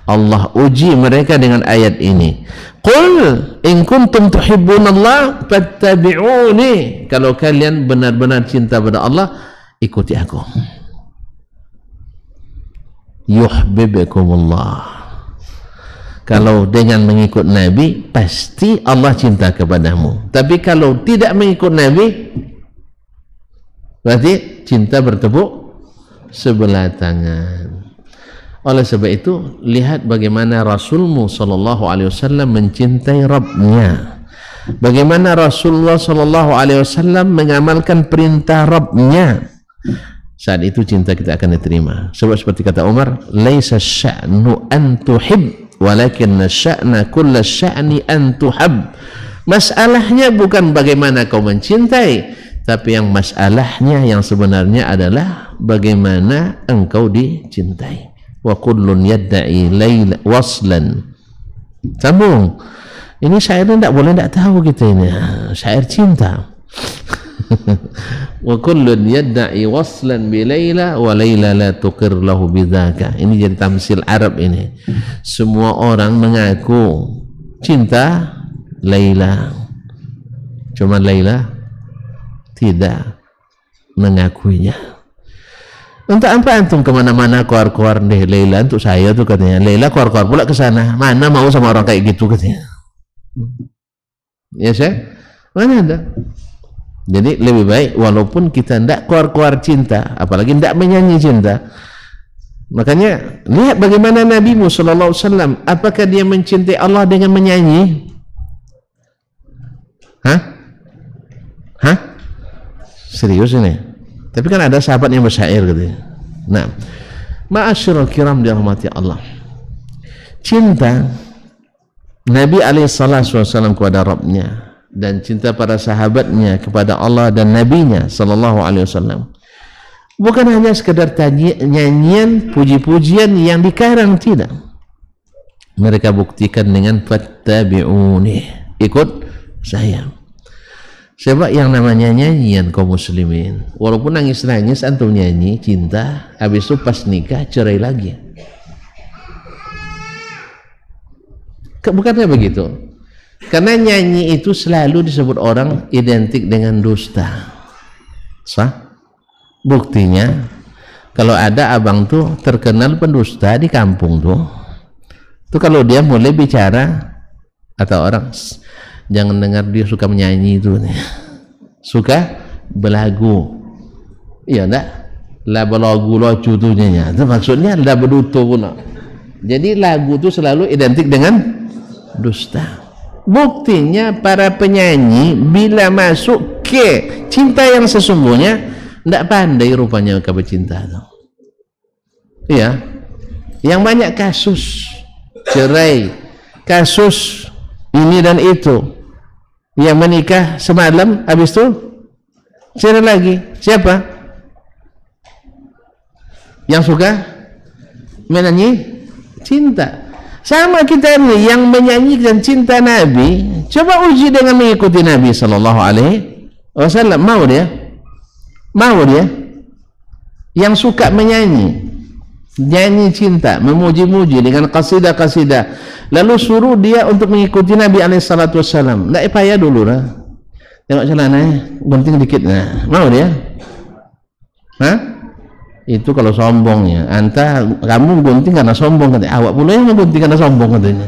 Allah uji mereka dengan ayat ini. Qul in kuntum tuhibbunallah fattabi'uni. Kalau kalian benar-benar cinta pada Allah, ikuti aku. Yuhibbukumullah. Kalau dengan mengikut Nabi, pasti Allah cinta kepadamu. Tapi kalau tidak mengikut Nabi, berarti cinta bertepuk sebelah tangan. Oleh sebab itu, lihat bagaimana Rasulmu sallallahu alaihi wasallam mencintai Rabbnya. Bagaimana Rasulullah sallallahu alaihi wasallam mengamalkan perintah Rabbnya. Saat itu cinta kita akan diterima. Sebab seperti kata Umar, laisa sya'nu an tuhib, walakin sya'na kulla sya'ni an tuhab. Masalahnya bukan bagaimana kau mencintai, tapi yang masalahnya yang sebenarnya adalah bagaimana engkau dicintai. Wa kullun yadda'i laila waslan. Sambung. Ini syairnya tidak boleh tidak tahu kita ini. Syair cinta. Wa kullun yadda'i waslan bi laila wa laila la tuqir lahu bidzaka. Ini jadi tamsil Arab ini. Semua orang mengaku cinta Laila, cuma Laila tidak mengakuinya. Untuk apa antum kemana-mana keluar-keluar deh Laila untuk saya tuh katanya. Laila keluar-keluar pula ke sana. Mana mau sama orang kayak gitu katanya. Ya saya, mana ada. Jadi lebih baik walaupun kita tidak keluar-keluar cinta, apalagi tidak menyanyi cinta. Makanya lihat bagaimana Nabi Sallallahu Alaihi Wasallam. Apakah dia mencintai Allah dengan menyanyi? Hah? Serius ini? Tapi kan ada sahabat yang bersyair katanya. Nah, ma'asyiral kiram dirahmati Allah. Cinta Nabi SAW kepada Rabbnya dan cinta para sahabatnya kepada Allah dan Nabinya Sallallahu Alaihi Wasallam bukan hanya sekedar nyanyian puji-pujian yang dikarang, tidak. Mereka buktikan dengan fattabi'uni, ikut saya. Sebab yang namanya nyanyian kaum muslimin, walaupun nangis-nangis antum nyanyi cinta, habis itu pas nikah cerai lagi. Bukannya begitu? Karena nyanyi itu selalu disebut orang identik dengan dusta. Sah? Buktinya kalau ada abang tuh terkenal pendusta di kampung tuh kalau dia mulai bicara atau orang, jangan dengar dia suka menyanyi itu, suka belagu, iya enggak? Lah belagu lo cutunya, itu maksudnya lah beduto pula. Jadi lagu itu selalu identik dengan dusta. Buktinya para penyanyi bila masuk ke cinta yang sesungguhnya tidak pandai rupanya mereka bercinta. Iya, yang banyak kasus cerai, kasus ini dan itu, yang menikah semalam habis itu cerai lagi. Siapa yang suka menyanyi cinta? Sama kita ini yang menyanyikan cinta Nabi, coba uji dengan mengikuti Nabi Sallallahu Alaihi Wasallam. Mau dia yang suka menyanyi, nyanyi cinta, memuji-muji dengan qasidah-qasidah, lalu suruh dia untuk mengikuti Nabi alaihissalatu wassalam. Nggak payah dulu lah, tengok celananya gunting dikit, nah mau dia? Hah? Itu kalau sombongnya. Kamu gunting karena sombong katanya, awak pula yang gunting karena sombong katanya.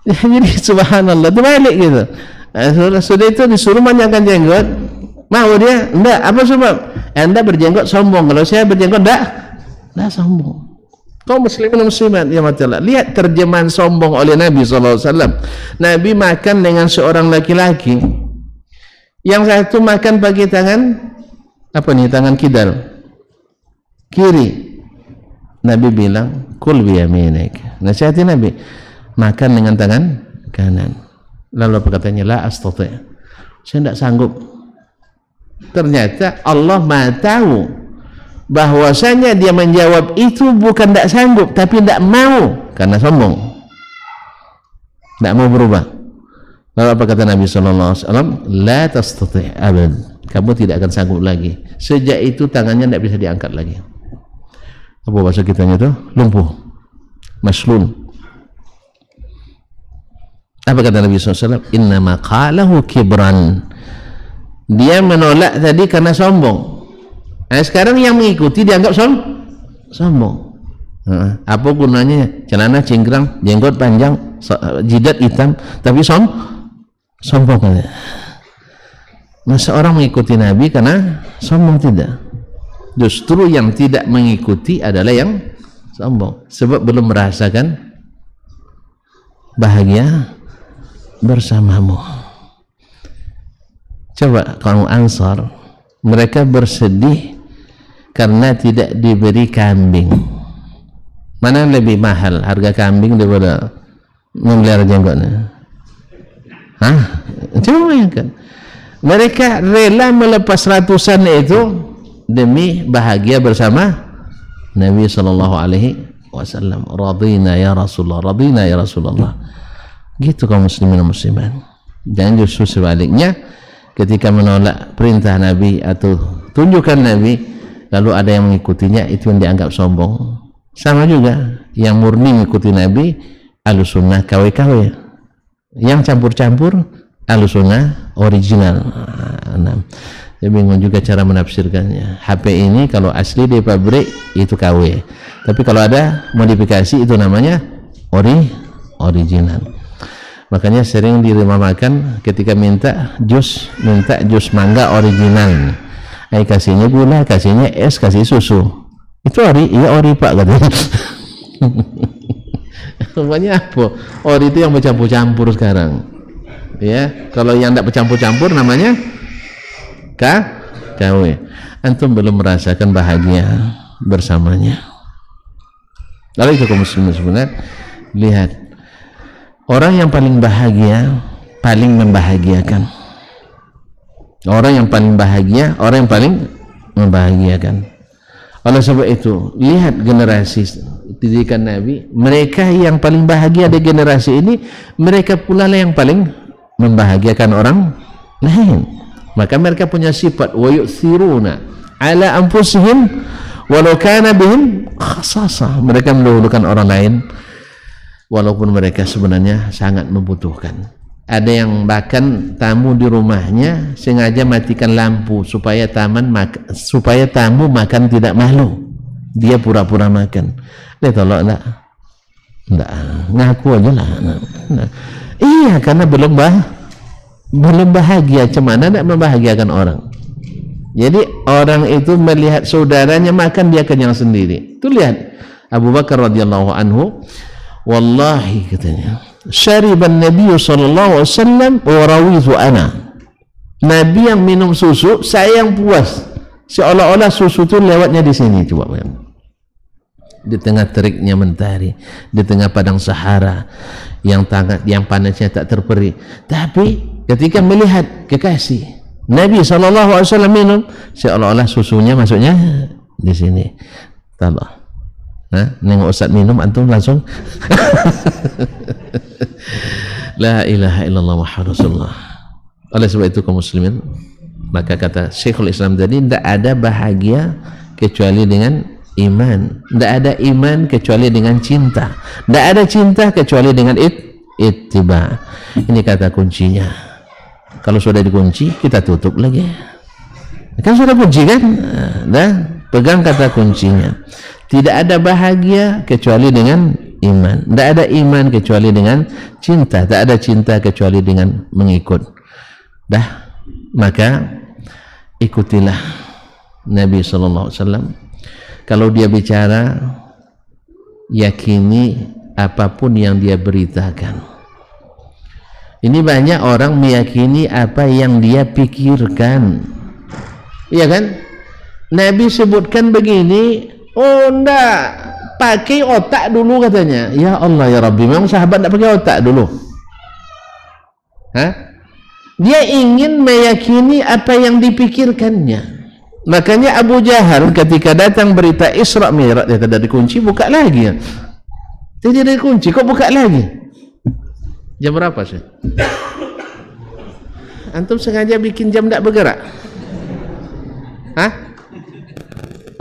Jadi subhanallah, terbalik gitu. Sudah itu disuruh panjangkan jenggot, mau dia? Enggak. Apa sebab? Anda berjenggot sombong, kalau saya berjenggot enggak sombong. Kau muslimin dan muslimat ya matilah. Lihat terjemahan sombong oleh Nabi SAW. Nabi makan dengan seorang laki-laki, yang satu makan pakai tangan apa nih, tangan kidal kiri. Nabi bilang kul biyaminik, nasihati Nabi, makan dengan tangan kanan. Lalu apa katanya? La astati', saya tidak sanggup. Ternyata Allah Maha tahu bahwasanya dia menjawab itu bukan tidak sanggup, tapi tidak mau karena sombong, tidak mau berubah. Lalu apa kata Nabi SAW? La tastati' abad, kamu tidak akan sanggup lagi. Sejak itu tangannya tidak bisa diangkat lagi. Apa bahasa kitanya itu? Lumpuh, maslun. Apa kata Nabi SAW? Innama qalahu kibran, dia menolak tadi karena sombong. Nah, sekarang yang mengikuti dianggap sombong. Apa gunanya? Celana cingkrang, jenggot panjang, jidat hitam, tapi sombong. Masa orang mengikuti Nabi karena sombong? Tidak. Justru yang tidak mengikuti adalah yang sombong, sebab belum merasakan bahagia bersamamu. Coba kaum Ansar, mereka bersedih karena tidak diberi kambing. Mana lebih mahal harga kambing daripada memelihara jenggotnya? Hah? Coba bayangkan. Mereka rela melepas ratusan itu demi bahagia bersama Nabi sallallahu alaihi wasallam. Radina ya Rasulullah, radina ya Rasulullah. Gitu kaum muslimin dan muslimat. Dan justru sebaliknya, ketika menolak perintah Nabi atau tunjukkan Nabi, lalu ada yang mengikutinya, itu yang dianggap sombong. Sama juga yang murni mengikuti Nabi, Ahlussunnah KW-KW. Yang campur-campur, Ahlussunnah original. Nah, saya bingung juga cara menafsirkannya. HP ini kalau asli di pabrik itu KW, tapi kalau ada modifikasi itu namanya original. Makanya sering di rumah makan ketika minta jus mangga original, kasihnya gula, kasihnya es, kasih susu. Itu iya ori pak katanya. Namanya apa? Ori itu yang bercampur-campur sekarang. Ya, kalau yang tidak bercampur-campur namanya KW. Antum belum merasakan bahagia bersamanya. Lalu itu kaum muslimin sebenarnya, lihat orang yang paling bahagia, paling membahagiakan. Orang yang paling bahagia, orang yang paling membahagiakan. Oleh sebab itu, lihat generasi didikan Nabi, mereka yang paling bahagia di generasi ini, mereka pula lah yang paling membahagiakan orang lain. Maka mereka punya sifat wa yu'thiruna ala anfusihim walau kana bihim khasasah. Mereka mendahulukan orang lain walaupun mereka sebenarnya sangat membutuhkan. Ada yang bahkan tamu di rumahnya sengaja matikan lampu supaya tamu makan tidak malu. Dia pura-pura makan. Dia tolak enggak, ngaku aja lah. Nah. Iya, karena belum bahagia. Cemana tidak membahagiakan orang. Jadi orang itu melihat saudaranya makan, dia kenyang sendiri. Itu lihat Abu Bakar radhiyallahu anhu, wallahi katanya, syariban Nabi sallallahu alaihi wasallam wa rawitu ana. Nabi yang minum susu, saya yang puas. Seolah-olah susu itu lewatnya di sini. Coba bayangkan. Di tengah teriknya mentari, di tengah padang Sahara yang panasnya tak terperi. Tapi ketika melihat kekasih Nabi sallallahu alaihi wasallam minum, seolah-olah susunya masuknya di sini. Allah. Nah, nengok Ustaz minum, antum langsung la ilaha illallah Muhammadur Rasulullah. Oleh sebab itu kaum muslimin, Maka kata Syekhul Islam tadi, tidak ada bahagia kecuali dengan iman, tidak ada iman kecuali dengan cinta, tidak ada cinta kecuali dengan ittiba. Ini kata kuncinya. Kalau sudah dikunci, kita tutup lagi. Kan sudah kunci kan? Dah, pegang kata kuncinya. Tidak ada bahagia kecuali dengan iman, tidak ada iman kecuali dengan cinta, tak ada cinta kecuali dengan mengikut. Dah, maka ikutilah Nabi SAW. Kalau dia bicara, yakini apapun yang dia beritakan. Ini banyak orang meyakini apa yang dia pikirkan, iya kan? Nabi sebutkan begini, oh enggak, pakai otak dulu katanya. Ya Allah ya Rabbi, memang sahabat enggak pakai otak dulu? Hah? Dia ingin meyakini apa yang dipikirkannya. Makanya Abu Jahal ketika datang berita Isra Mi'raj, dia tidak dikunci, buka lagi. Tidak dikunci, kok buka lagi? Jam berapa sih? Antum sengaja bikin jam tidak bergerak? Hah?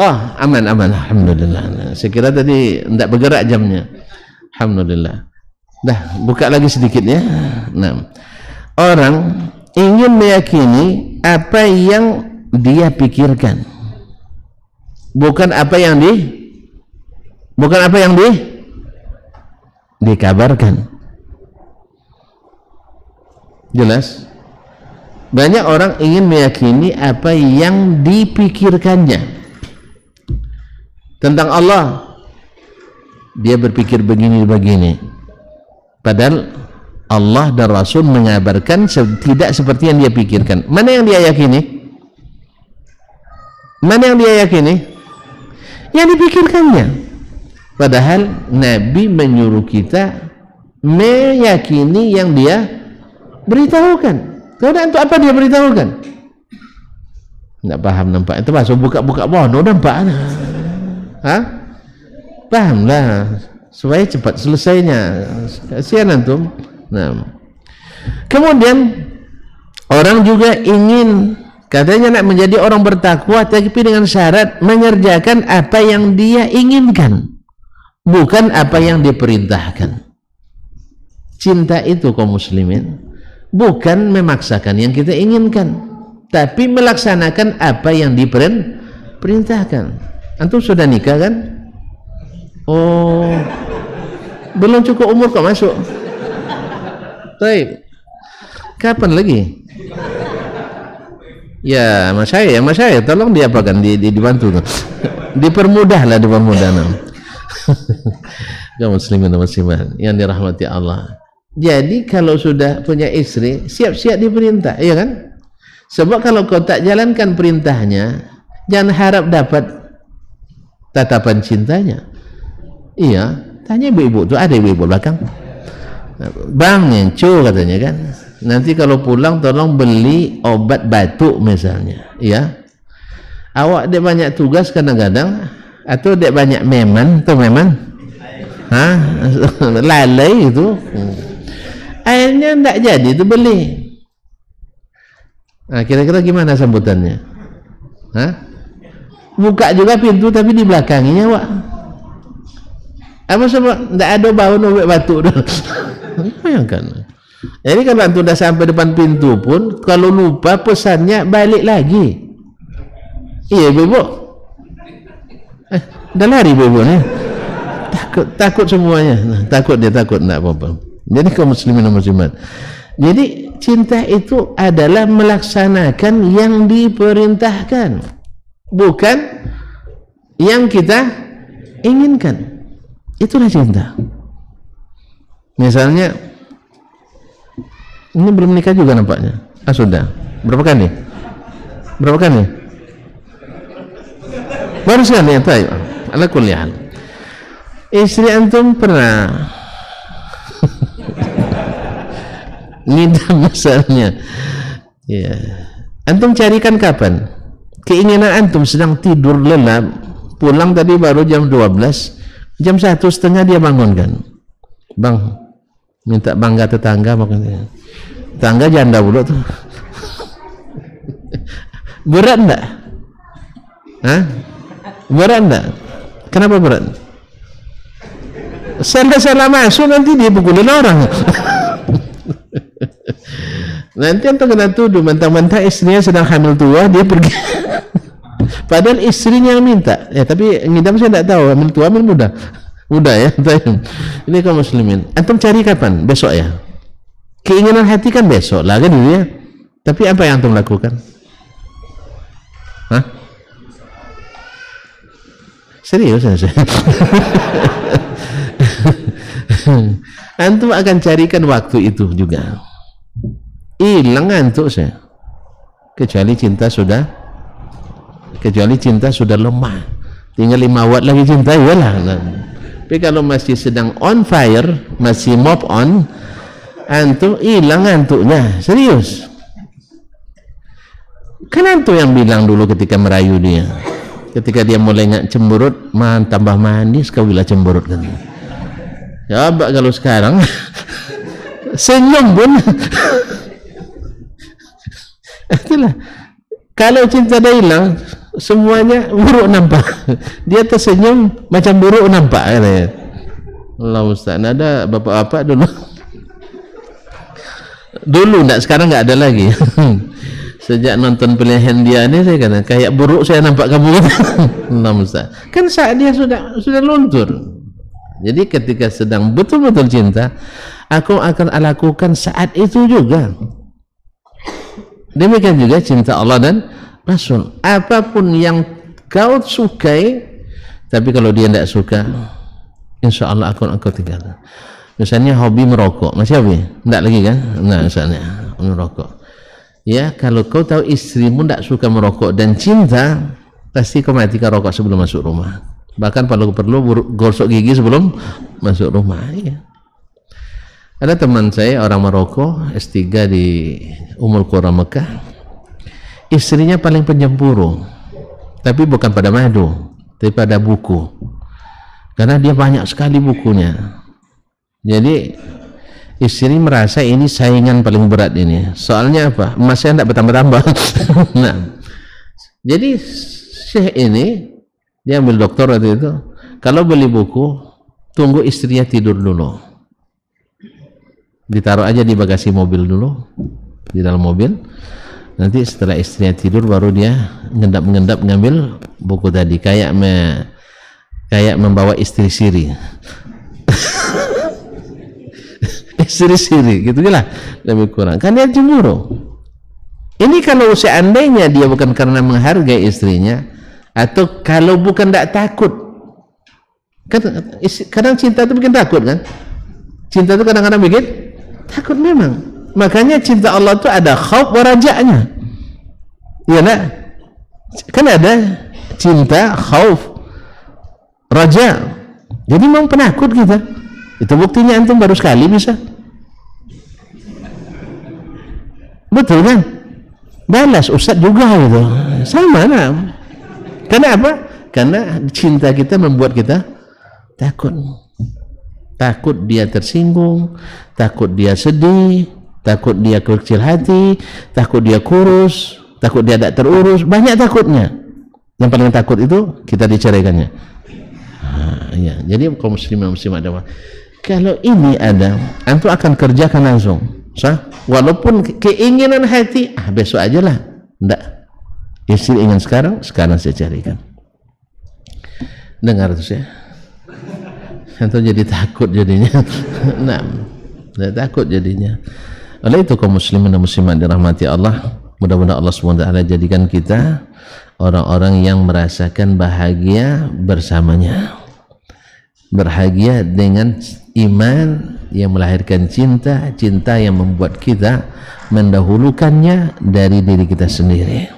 Oh, aman, alhamdulillah. Saya kira tadi tidak bergerak jamnya. Alhamdulillah. Dah, buka lagi sedikit ya. Nah, orang ingin meyakini apa yang dia pikirkan, bukan apa yang dikabarkan. Jelas? Banyak orang ingin meyakini apa yang dipikirkannya tentang Allah. Dia berpikir begini, padahal Allah dan Rasul mengabarkan tidak seperti yang dia pikirkan. Mana yang dia yakini? Mana yang dia yakini? Yang dipikirkannya. Padahal Nabi menyuruh kita meyakini yang dia beritahukan. Kemudian untuk apa dia beritahukan? Tidak paham nampak. Itu masuk buka-buka bono nampak. Hah? Pahamlah. Supaya cepat selesainya. Kasihan antum. Nah. Kemudian orang juga ingin, katanya nak menjadi orang bertakwa, tapi dengan syarat mengerjakan apa yang dia inginkan, bukan apa yang diperintahkan. Cinta itu kaum muslimin bukan memaksakan yang kita inginkan, tapi melaksanakan apa yang diperintahkan. Antum sudah nikah kan? Oh, belum cukup umur kok masuk. Baik. Kapan lagi? Ya, mas saya tolong diapakan, dibantu tuh. Dipermudahlah, dipermudah. Kaum muslimin dan muslimat yang dirahmati Allah. Jadi kalau sudah punya istri, siap-siap diperintah, iya kan? Sebab kalau kau tak jalankan perintahnya, jangan harap dapat tatapan cintanya. Iya, tanya ibu-ibu tuh, ada ibu-ibu belakang. Bang Nenco katanya kan, nanti kalau pulang tolong beli obat batuk misalnya, iya. Awak dek banyak tugas kadang-kadang, atau dek banyak meman, atau meman, hah, lalai itu. Akhirnya tidak jadi itu beli. Nah, kira-kira gimana sambutannya? Hah? Buka juga pintu tapi di belakangnya, Wak. Apa sebab tidak ada bau nobek batuk dah. Bayangkan. Jadi kalau antum dah sampai depan pintu pun, kalau lupa pesannya balik lagi. Iya, Ibu. Dah lari Ibu ni. Takut semuanya. Nah, takut tidak apa-apa. Jadi kaum muslimin dan muslimat, jadi cinta itu adalah melaksanakan yang diperintahkan, bukan yang kita inginkan. Itulah cinta. Misalnya ini belum nikah juga nampaknya. Ah, sudah. Berapa kali? Baru sekali ya, taib. Ala kulli hal. Istri antum pernah ngidam misalnya, ya. Antum carikan kapan? Keinginan antum sedang tidur lelap, pulang tadi baru jam 12, jam 1:30 dia bangunkan. Bang, minta bangga tetangga, makanya tetangga janda pula tuh. Berat enggak? Hah? Berat enggak? Kenapa berat? Salah masuk nanti dia pukulin orang. Nanti antum kena tuduh mentang-mentang istrinya sedang hamil tua dia pergi. Padahal istrinya yang minta. Ya tapi ngidam saya tidak tahu hamil tua hamil muda. Muda ya. Ini kaum muslimin. Antum cari kapan? Besok ya. Keinginan hati kan besok lah kan gitu ya. Tapi apa yang antum lakukan? Hah? Serius ya? Antum akan carikan waktu itu juga. Hilang ngantuk saya. Kecuali cinta sudah lemah. Tinggal 5 watt lagi cinta iyalah. Tapi kalau masih sedang on fire, masih move on, antum hilang ngantuknya. Serius. Kan antum yang bilang dulu ketika merayu dia. Ketika dia mulai cemberut, tambah manis kau bila cemberut kan. Coba kalau sekarang senyum pun itulah. Kalau cinta dah hilang, semuanya buruk nampak. Dia tersenyum macam buruk nampak katanya. Allah Ustaz, ada bapak-bapak dulu enggak, sekarang enggak ada lagi. Sejak nonton pilihan dia ini saya kata kayak buruk saya nampak kamu. Allah Ustaz. Kan saat dia sudah luntur. Jadi ketika sedang betul-betul cinta, aku akan lakukan saat itu juga. Demikian juga cinta Allah dan Rasul. Apapun yang kau sukai, tapi kalau dia tidak suka, insya Allah aku tinggalkan. Misalnya hobi merokok, masih hobi? Tidak lagi kan? Nah, misalnya merokok. Ya, kalau kau tahu istrimu tidak suka merokok dan cinta, pasti kau matikan rokok sebelum masuk rumah. Bahkan kalau perlu gosok gigi sebelum masuk rumah. Ya. Ada teman saya orang Maroko S3 di Ummul Qura Mekah, istrinya paling penyemburu, tapi bukan pada madu, tapi pada buku, karena dia banyak sekali bukunya. Jadi istri merasa ini saingan paling berat ini. Soalnya apa? Emasnya tidak bertambah-tambah. Nah, jadi Syekh ini dia ambil doktor waktu itu. Kalau beli buku, tunggu istrinya tidur dulu. Ditaruh aja di bagasi mobil dulu, di dalam mobil. Nanti setelah istrinya tidur baru dia ngendap-ngendap ngambil buku tadi, kayak membawa istri siri. Istri siri gitu lah lebih kurang. Kan dia cemburu. Ini kalau seandainya dia bukan karena menghargai istrinya, atau kalau bukan tidak takut, kan kadang cinta itu bikin takut kan? Cinta itu kadang-kadang bikin takut memang. Makanya cinta Allah itu ada khauf wa raja'nya. Iya nak? Kan ada cinta khauf raja. Jadi memang penakut kita. Itu buktinya antum baru sekali bisa. Betul kan? Balas Ustaz juga gitu. Sama nah. Karena apa? Karena cinta kita membuat kita takut. Takut dia tersinggung, takut dia sedih, takut dia kecil hati, takut dia kurus, takut dia tidak terurus, banyak takutnya. Yang paling takut itu kita diceraikannya. Ya. Jadi kaum muslimin muslimat ada. Kalau ini ada, antum akan kerjakan langsung. Sah? Walaupun keinginan hati, besok aja lah. Enggak. Istri ingin sekarang saya carikan. Dengar tuh ya. Antum jadi takut jadinya. Nah, takut jadinya. Oleh itu kaum muslimin dan muslimat dirahmati Allah, mudah-mudahan Allah SWT jadikan kita orang-orang yang merasakan bahagia bersamanya. Bahagia dengan iman yang melahirkan cinta, cinta yang membuat kita mendahulukannya dari diri kita sendiri.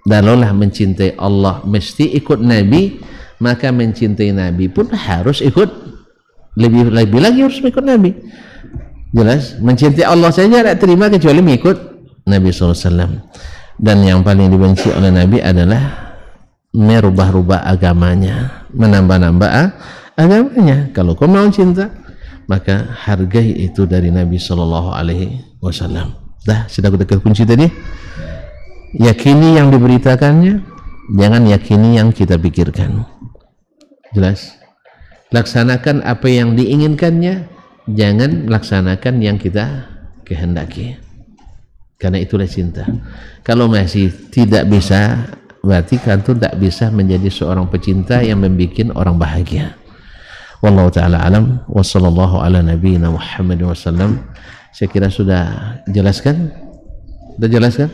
Dalam mencintai Allah mesti ikut Nabi, maka mencintai Nabi pun harus ikut, lebih lagi harus ikut Nabi. Jelas, mencintai Allah saja tidak terima kecuali mengikut Nabi SAW. Dan yang paling dibenci oleh Nabi adalah merubah-rubah agamanya, menambah-nambah agamanya. Kalau kau mau cinta, maka hargai itu dari Nabi SAW. Dah, sudah kita kunci tadi. yakini yang diberitakannya, jangan yakini yang kita pikirkan. Jelas? Laksanakan apa yang diinginkannya, jangan laksanakan yang kita kehendaki. Karena itulah cinta. Kalau masih tidak bisa, berarti kantor tak bisa menjadi seorang pecinta yang membuat orang bahagia. Wallahu ta'ala alam, wa sallallahu ala nabiyina Muhammad wasallam. Saya kira sudah jelaskan? Sudah jelaskan?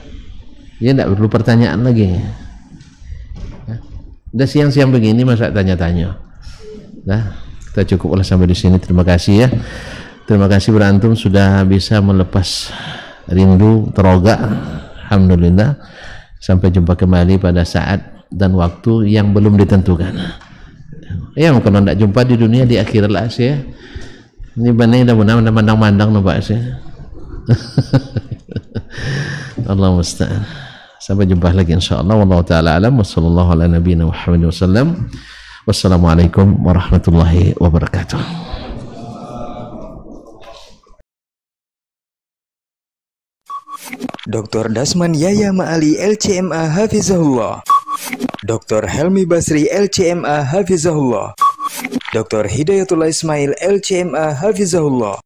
Ya, tidak perlu pertanyaan lagi. Udah siang-siang begini masa tanya-tanya. Nah, kita cukup sampai di sini. Terima kasih ya. Terima kasih berantum sudah bisa melepas rindu teroga. Alhamdulillah. Sampai jumpa kembali pada saat dan waktu yang belum ditentukan. Ya, kalau tidak jumpa di dunia, di akhirat lah sih. Ini benar dah mandang-mandang nampak sih. Allah musta'an. Sampai jumpa lagi insyaallah. Wallahu taala alam. Wassallallahu ala nabiyina Muhammad wasallam. Wassalamualaikum warahmatullahi wabarakatuh. Dr. Dasman Yaya Ma'ali LCMA Hafizahullah, Dr. Helmi Basri LCMA Hafizahullah, Dr. Hidayatul Ismail LCMA Hafizahullah.